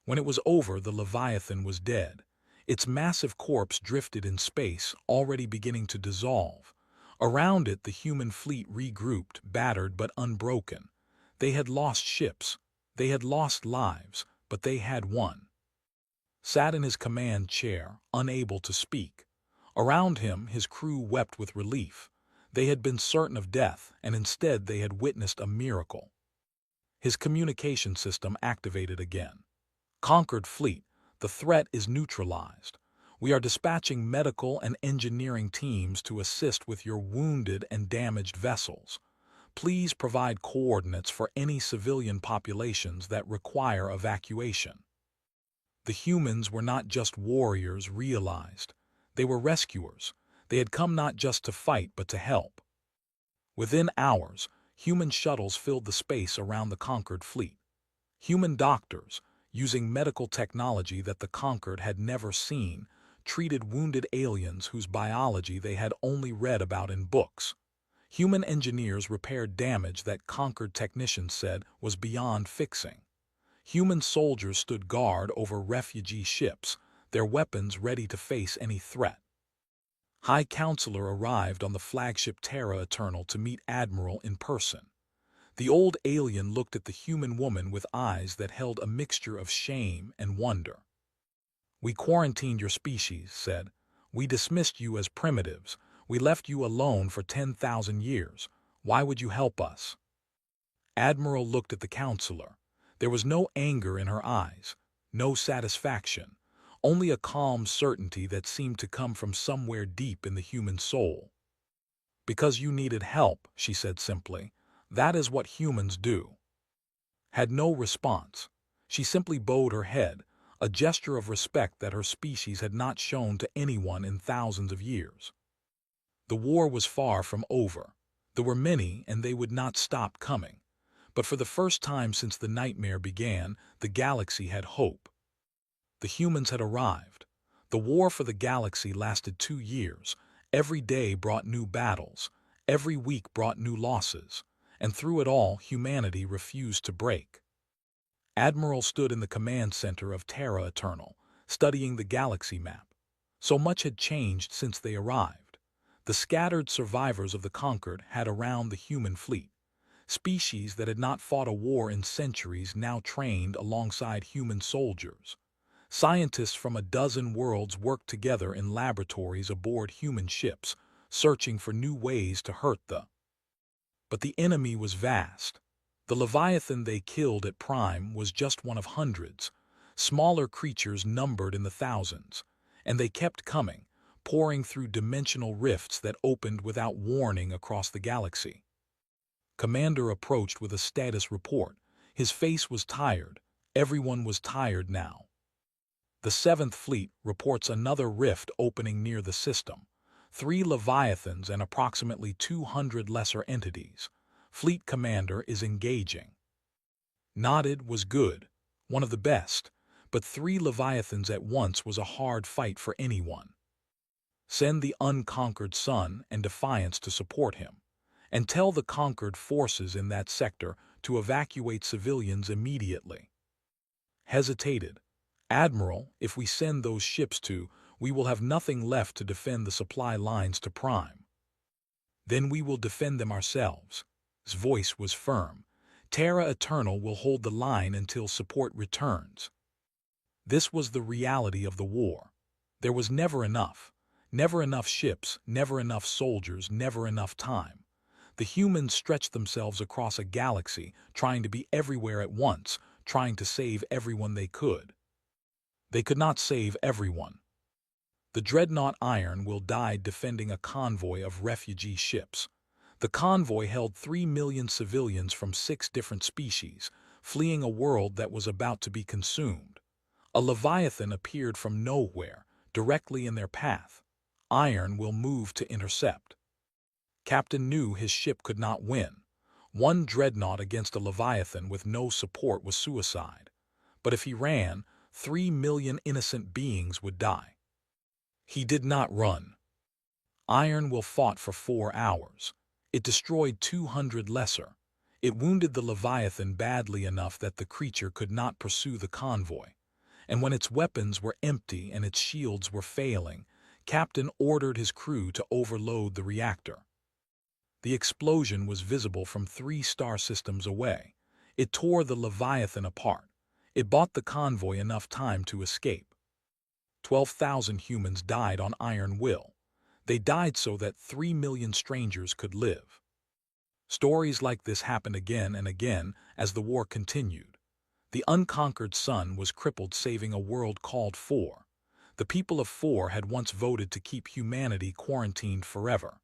When it was over, the Leviathan was dead. Its massive corpse drifted in space, already beginning to dissolve. Around it, the human fleet regrouped, battered but unbroken. They had lost ships. They had lost lives, but they had won. Sat in his command chair, unable to speak. Around him, his crew wept with relief. They had been certain of death, and instead they had witnessed a miracle. His communication system activated again. Conquered fleet, the threat is neutralized. We are dispatching medical and engineering teams to assist with your wounded and damaged vessels. Please provide coordinates for any civilian populations that require evacuation. The humans were not just warriors realized. They were rescuers. They had come not just to fight, but to help. Within hours, human shuttles filled the space around the conquered fleet. Human doctors, using medical technology that the conquered had never seen, treated wounded aliens whose biology they had only read about in books. Human engineers repaired damage that conquered technicians said was beyond fixing. Human soldiers stood guard over refugee ships, their weapons ready to face any threat. High Counselor arrived on the flagship Terra Eternal to meet Admiral in person. The old alien looked at the human woman with eyes that held a mixture of shame and wonder. "We quarantined your species," said. "We dismissed you as primitives. We left you alone for 10,000 years. Why would you help us?" Admiral looked at the counselor. There was no anger in her eyes, no satisfaction, only a calm certainty that seemed to come from somewhere deep in the human soul. "Because you needed help," she said simply. "That is what humans do." Had no response. She simply bowed her head, a gesture of respect that her species had not shown to anyone in thousands of years. The war was far from over. There were many, and they would not stop coming. But for the first time since the nightmare began, the galaxy had hope. The humans had arrived. The war for the galaxy lasted 2 years. Every day brought new battles. Every week brought new losses. And through it all, humanity refused to break. Admiral stood in the command center of Terra Eternal, studying the galaxy map. So much had changed since they arrived. The scattered survivors of the conquered had around the human fleet. Species that had not fought a war in centuries now trained alongside human soldiers. Scientists from a dozen worlds worked together in laboratories aboard human ships, searching for new ways to hurt the. But the enemy was vast. The Leviathan they killed at Prime was just one of hundreds, smaller creatures numbered in the thousands, and they kept coming, pouring through dimensional rifts that opened without warning across the galaxy. Commander approached with a status report. His face was tired. Everyone was tired now. The 7th Fleet reports another rift opening near the system. 3 Leviathans and approximately 200 lesser entities. Fleet Commander is engaging. Nodded was good, one of the best, but 3 Leviathans at once was a hard fight for anyone. Send the Unconquered Sun and Defiance to support him, and tell the conquered forces in that sector to evacuate civilians immediately. Hesitated. Admiral, if we send those ships to, we will have nothing left to defend the supply lines to Prime. Then we will defend them ourselves. His voice was firm. Terra Eternal will hold the line until support returns. This was the reality of the war. There was never enough. Never enough ships, never enough soldiers, never enough time. The humans stretched themselves across a galaxy, trying to be everywhere at once, trying to save everyone they could. They could not save everyone. The Dreadnought Iron Will died defending a convoy of refugee ships. The convoy held 3 million civilians from 6 different species, fleeing a world that was about to be consumed. A Leviathan appeared from nowhere, directly in their path. Iron Will moved to intercept. Captain knew his ship could not win. One dreadnought against a Leviathan with no support was suicide. But if he ran, 3 million innocent beings would die. He did not run. Iron Will fought for 4 hours. It destroyed 200 lesser. It wounded the Leviathan badly enough that the creature could not pursue the convoy. And when its weapons were empty and its shields were failing, Captain ordered his crew to overload the reactor. The explosion was visible from 3 star systems away. It tore the Leviathan apart. It bought the convoy enough time to escape. 12,000 humans died on Iron Will. They died so that 3 million strangers could live. Stories like this happened again and again as the war continued. The Unconquered Sun was crippled saving a world called 4. The people of 4 had once voted to keep humanity quarantined forever.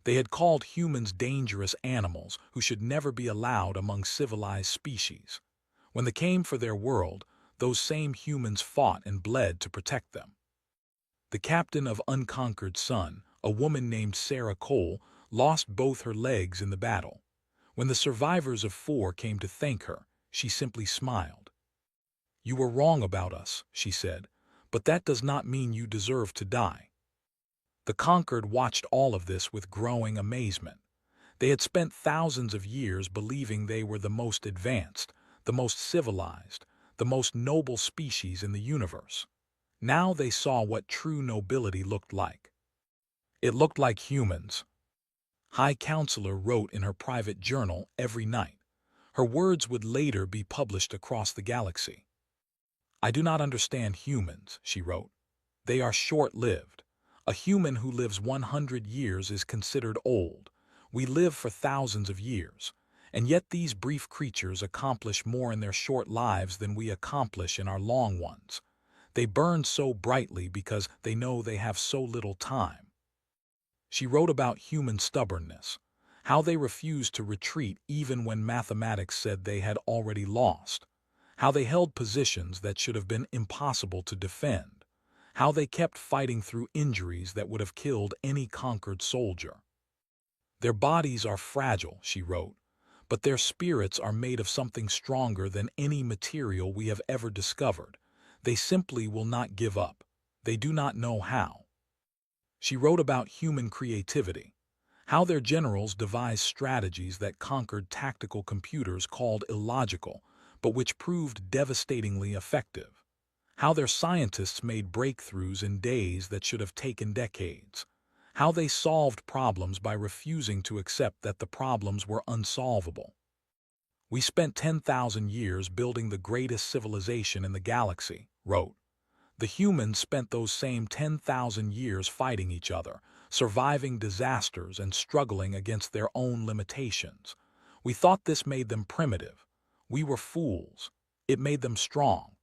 They had called humans dangerous animals who should never be allowed among civilized species. When they came for their world, those same humans fought and bled to protect them. The captain of Unconquered Sun, a woman named Sarah Cole, lost both her legs in the battle. When the survivors of 4 came to thank her, she simply smiled. "You were wrong about us," she said, "but that does not mean you deserve to die." The conquered watched all of this with growing amazement. They had spent thousands of years believing they were the most advanced, the most civilized, the most noble species in the universe. Now they saw what true nobility looked like. It looked like humans. High Counselor wrote in her private journal every night. Her words would later be published across the galaxy. "I do not understand humans," she wrote. "They are short-lived. A human who lives 100 years is considered old. We live for thousands of years, and yet these brief creatures accomplish more in their short lives than we accomplish in our long ones. They burn so brightly because they know they have so little time." She wrote about human stubbornness, how they refused to retreat even when mathematics said they had already lost, how they held positions that should have been impossible to defend, how they kept fighting through injuries that would have killed any conquered soldier. "Their bodies are fragile," she wrote, "but their spirits are made of something stronger than any material we have ever discovered. They simply will not give up. They do not know how." She wrote about human creativity, how their generals devised strategies that conquered tactical computers called illogical, but which proved devastatingly effective, how their scientists made breakthroughs in days that should have taken decades, how they solved problems by refusing to accept that the problems were unsolvable. "We spent 10,000 years building the greatest civilization in the galaxy," wrote. "The humans spent those same 10,000 years fighting each other, surviving disasters and struggling against their own limitations. We thought this made them primitive. We were fools. It made them strong.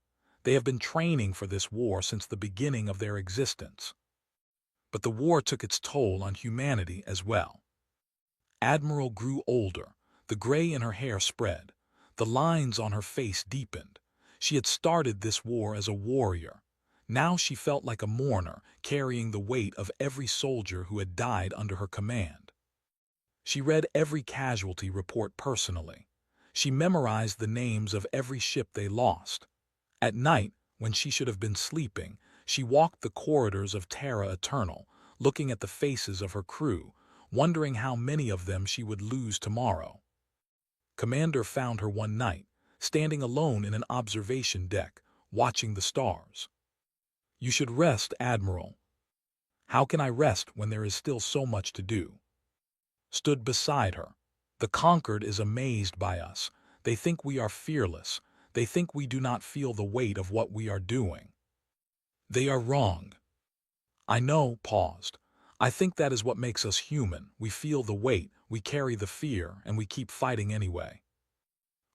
They have been training for this war since the beginning of their existence. But the war took its toll on humanity as well. Admiral grew older. The gray in her hair spread. The lines on her face deepened. She had started this war as a warrior. Now she felt like a mourner, carrying the weight of every soldier who had died under her command. She read every casualty report personally. She memorized the names of every ship they lost. At night, when she should have been sleeping, she walked the corridors of Terra Eternal, looking at the faces of her crew, wondering how many of them she would lose tomorrow. Commander found her one night, standing alone in an observation deck, watching the stars. "You should rest, Admiral." "How can I rest when there is still so much to do?" Stood beside her. "The conquered is amazed by us. They think we are fearless. They think we do not feel the weight of what we are doing. They are wrong." "I know," paused. "I think that is what makes us human. We feel the weight, we carry the fear, and we keep fighting anyway."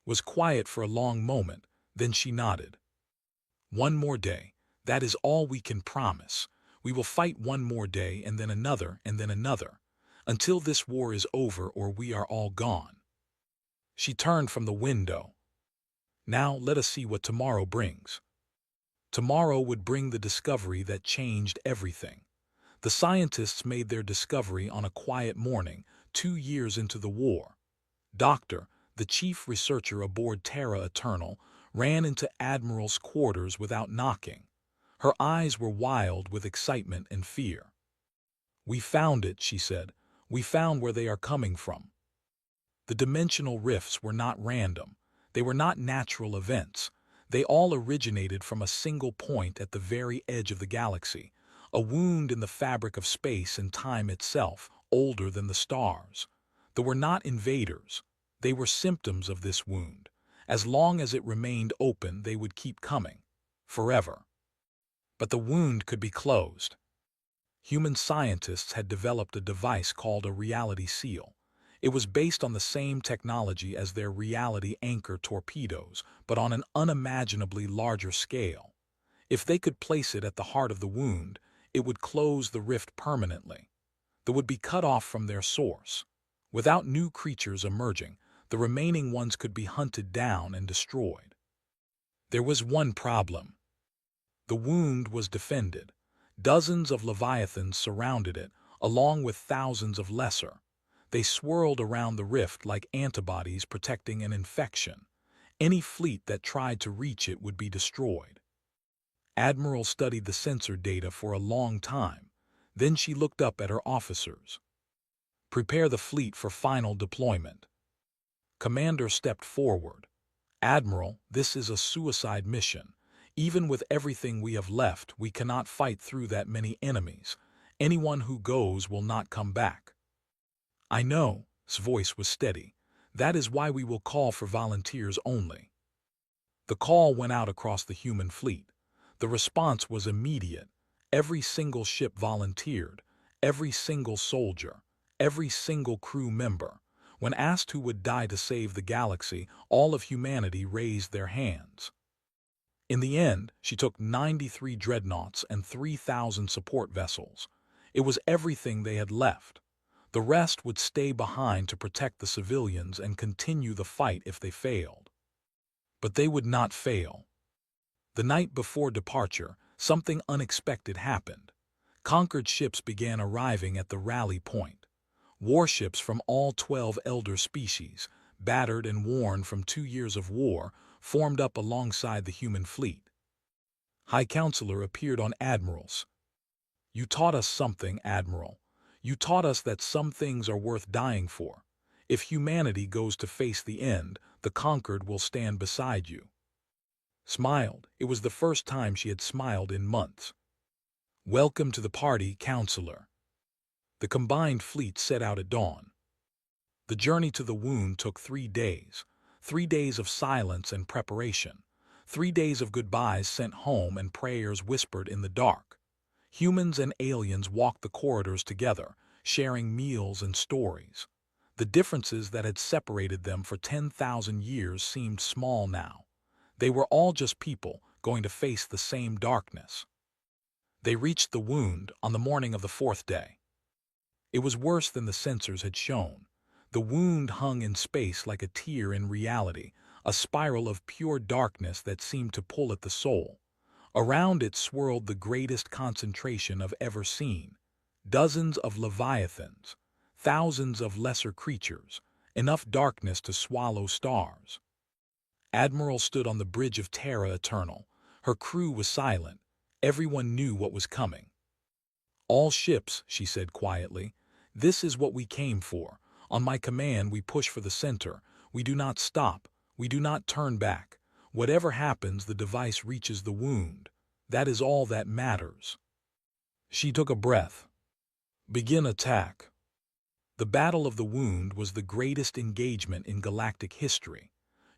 Was quiet for a long moment, then she nodded. "One more day. That is all we can promise. We will fight one more day and then another and then another, until this war is over or we are all gone." She turned from the window. "Now let us see what tomorrow brings." Tomorrow would bring the discovery that changed everything. The scientists made their discovery on a quiet morning, 2 years into the war. Doctor, the chief researcher aboard Terra Eternal, ran into Admiral's quarters without knocking. Her eyes were wild with excitement and fear. "We found it," she said. "We found where they are coming from." The dimensional rifts were not random. They were not natural events. They all originated from a single point at the very edge of the galaxy, a wound in the fabric of space and time itself, older than the stars. They were not invaders. They were symptoms of this wound. As long as it remained open, they would keep coming. Forever. But the wound could be closed. Human scientists had developed a device called a reality seal. It was based on the same technology as their reality anchor torpedoes, but on an unimaginably larger scale. If they could place it at the heart of the wound, it would close the rift permanently. They would be cut off from their source. Without new creatures emerging, the remaining ones could be hunted down and destroyed. There was one problem. The wound was defended. Dozens of leviathans surrounded it, along with thousands of lesser. They swirled around the rift like antibodies protecting an infection. Any fleet that tried to reach it would be destroyed. Admiral studied the sensor data for a long time. Then she looked up at her officers. "Prepare the fleet for final deployment." Commander stepped forward. "Admiral, this is a suicide mission. Even with everything we have left, we cannot fight through that many enemies. Anyone who goes will not come back." "I know," his voice was steady. "That is why we will call for volunteers only." The call went out across the human fleet. The response was immediate. Every single ship volunteered. Every single soldier. Every single crew member. When asked who would die to save the galaxy, all of humanity raised their hands. In the end, she took 93 dreadnoughts and 3,000 support vessels. It was everything they had left. The rest would stay behind to protect the civilians and continue the fight if they failed. But they would not fail. The night before departure, something unexpected happened. Conquered ships began arriving at the rally point. Warships from all 12 elder species, battered and worn from 2 years of war, formed up alongside the human fleet. High Counselor appeared on Admirals. "You taught us something, Admiral. You taught us that some things are worth dying for. If humanity goes to face the end, the conquered will stand beside you." Smiled. It was the first time she had smiled in months. "Welcome to the party, Counselor." The combined fleet set out at dawn. The journey to the wound took 3 days. 3 days of silence and preparation. 3 days of goodbyes sent home and prayers whispered in the dark. Humans and aliens walked the corridors together, sharing meals and stories. The differences that had separated them for 10,000 years seemed small now. They were all just people going to face the same darkness. They reached the wound on the morning of the fourth day. It was worse than the sensors had shown. The wound hung in space like a tear in reality, a spiral of pure darkness that seemed to pull at the soul. Around it swirled the greatest concentration of ever seen. Dozens of leviathans, thousands of lesser creatures, enough darkness to swallow stars. Admiral stood on the bridge of Terra Eternal. Her crew was silent. Everyone knew what was coming. "All ships," she said quietly, "this is what we came for. On my command we push for the center. We do not stop. We do not turn back. Whatever happens, the device reaches the wound. That is all that matters." She took a breath. "Begin attack." The Battle of the Wound was the greatest engagement in galactic history.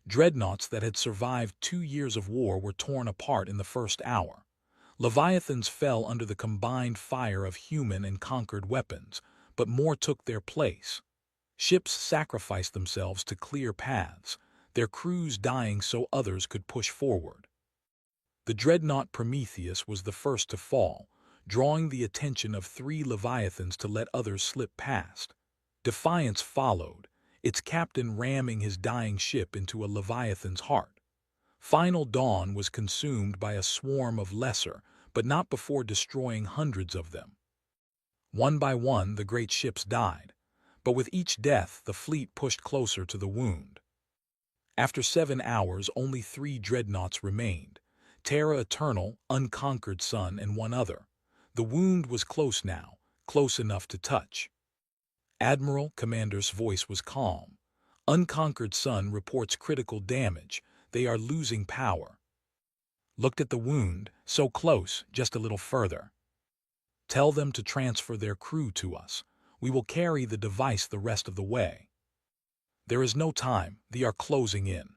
Dreadnoughts that had survived 2 years of war were torn apart in the first hour. Leviathans fell under the combined fire of human and conquered weapons, but more took their place. Ships sacrificed themselves to clear paths, their crews dying so others could push forward. The dreadnought Prometheus was the first to fall, drawing the attention of 3 Leviathans to let others slip past. Defiance followed, its captain ramming his dying ship into a Leviathan's heart. Final Dawn was consumed by a swarm of lesser, but not before destroying hundreds of them. One by one, the great ships died, but with each death, the fleet pushed closer to the wound. After 7 hours, only 3 dreadnoughts remained: Terra Eternal, Unconquered Sun, and one other. The wound was close now, close enough to touch. Admiral, Commander's voice was calm. "Unconquered Sun reports critical damage. They are losing power." Looked at the wound, so close, just a little further. "Tell them to transfer their crew to us. We will carry the device the rest of the way." "There is no time. They are closing in."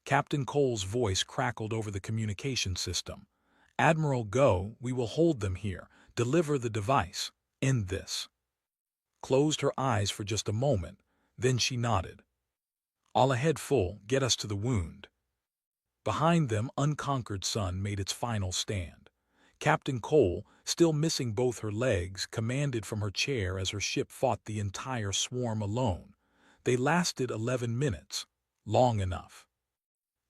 Captain Cole's voice crackled over the communication system. "Admiral, go. We will hold them here. Deliver the device. End this." Closed her eyes for just a moment, then she nodded. "All ahead full, get us to the wound." Behind them, Unconquered Sun made its final stand. Captain Cole, still missing both her legs, commanded from her chair as her ship fought the entire swarm alone. They lasted 11 minutes. Long enough.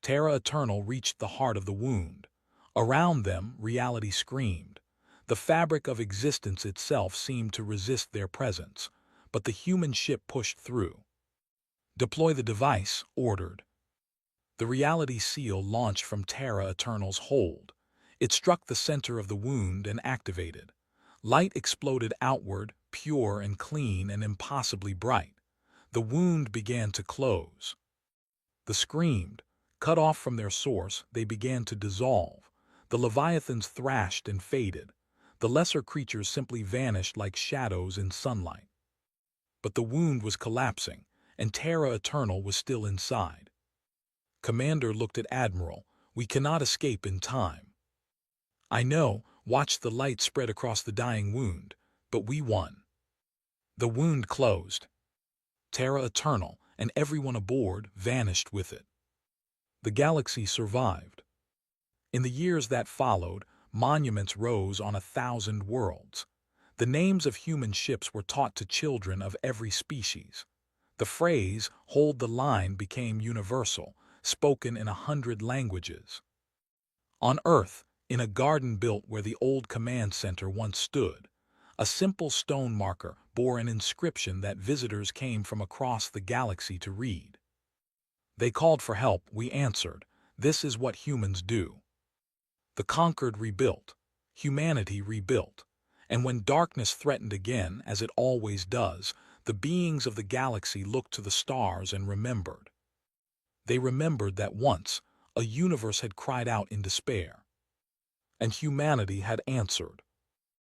Terra Eternal reached the heart of the wound. Around them, reality screamed. The fabric of existence itself seemed to resist their presence, but the human ship pushed through. "Deploy the device," ordered. The reality seal launched from Terra Eternal's hold. It struck the center of the wound and activated. Light exploded outward, pure and clean and impossibly bright. The wound began to close. The screamed. Cut off from their source, they began to dissolve. The Leviathans thrashed and faded. The lesser creatures simply vanished like shadows in sunlight. But the wound was collapsing, and Terra Eternal was still inside. Commander looked at Admiral. "We cannot escape in time." "I know," watched the light spread across the dying wound, "but we won." The wound closed. Terra Eternal, and everyone aboard, vanished with it. The galaxy survived. In the years that followed, monuments rose on 1,000 worlds. The names of human ships were taught to children of every species. The phrase, "hold the line," became universal, spoken in 100 languages. On Earth, in a garden built where the old command center once stood, a simple stone marker bore an inscription that visitors came from across the galaxy to read. They called for help, we answered. This is what humans do. The conquered rebuilt. Humanity rebuilt. And when darkness threatened again, as it always does, the beings of the galaxy looked to the stars and remembered. They remembered that once, a universe had cried out in despair. And humanity had answered.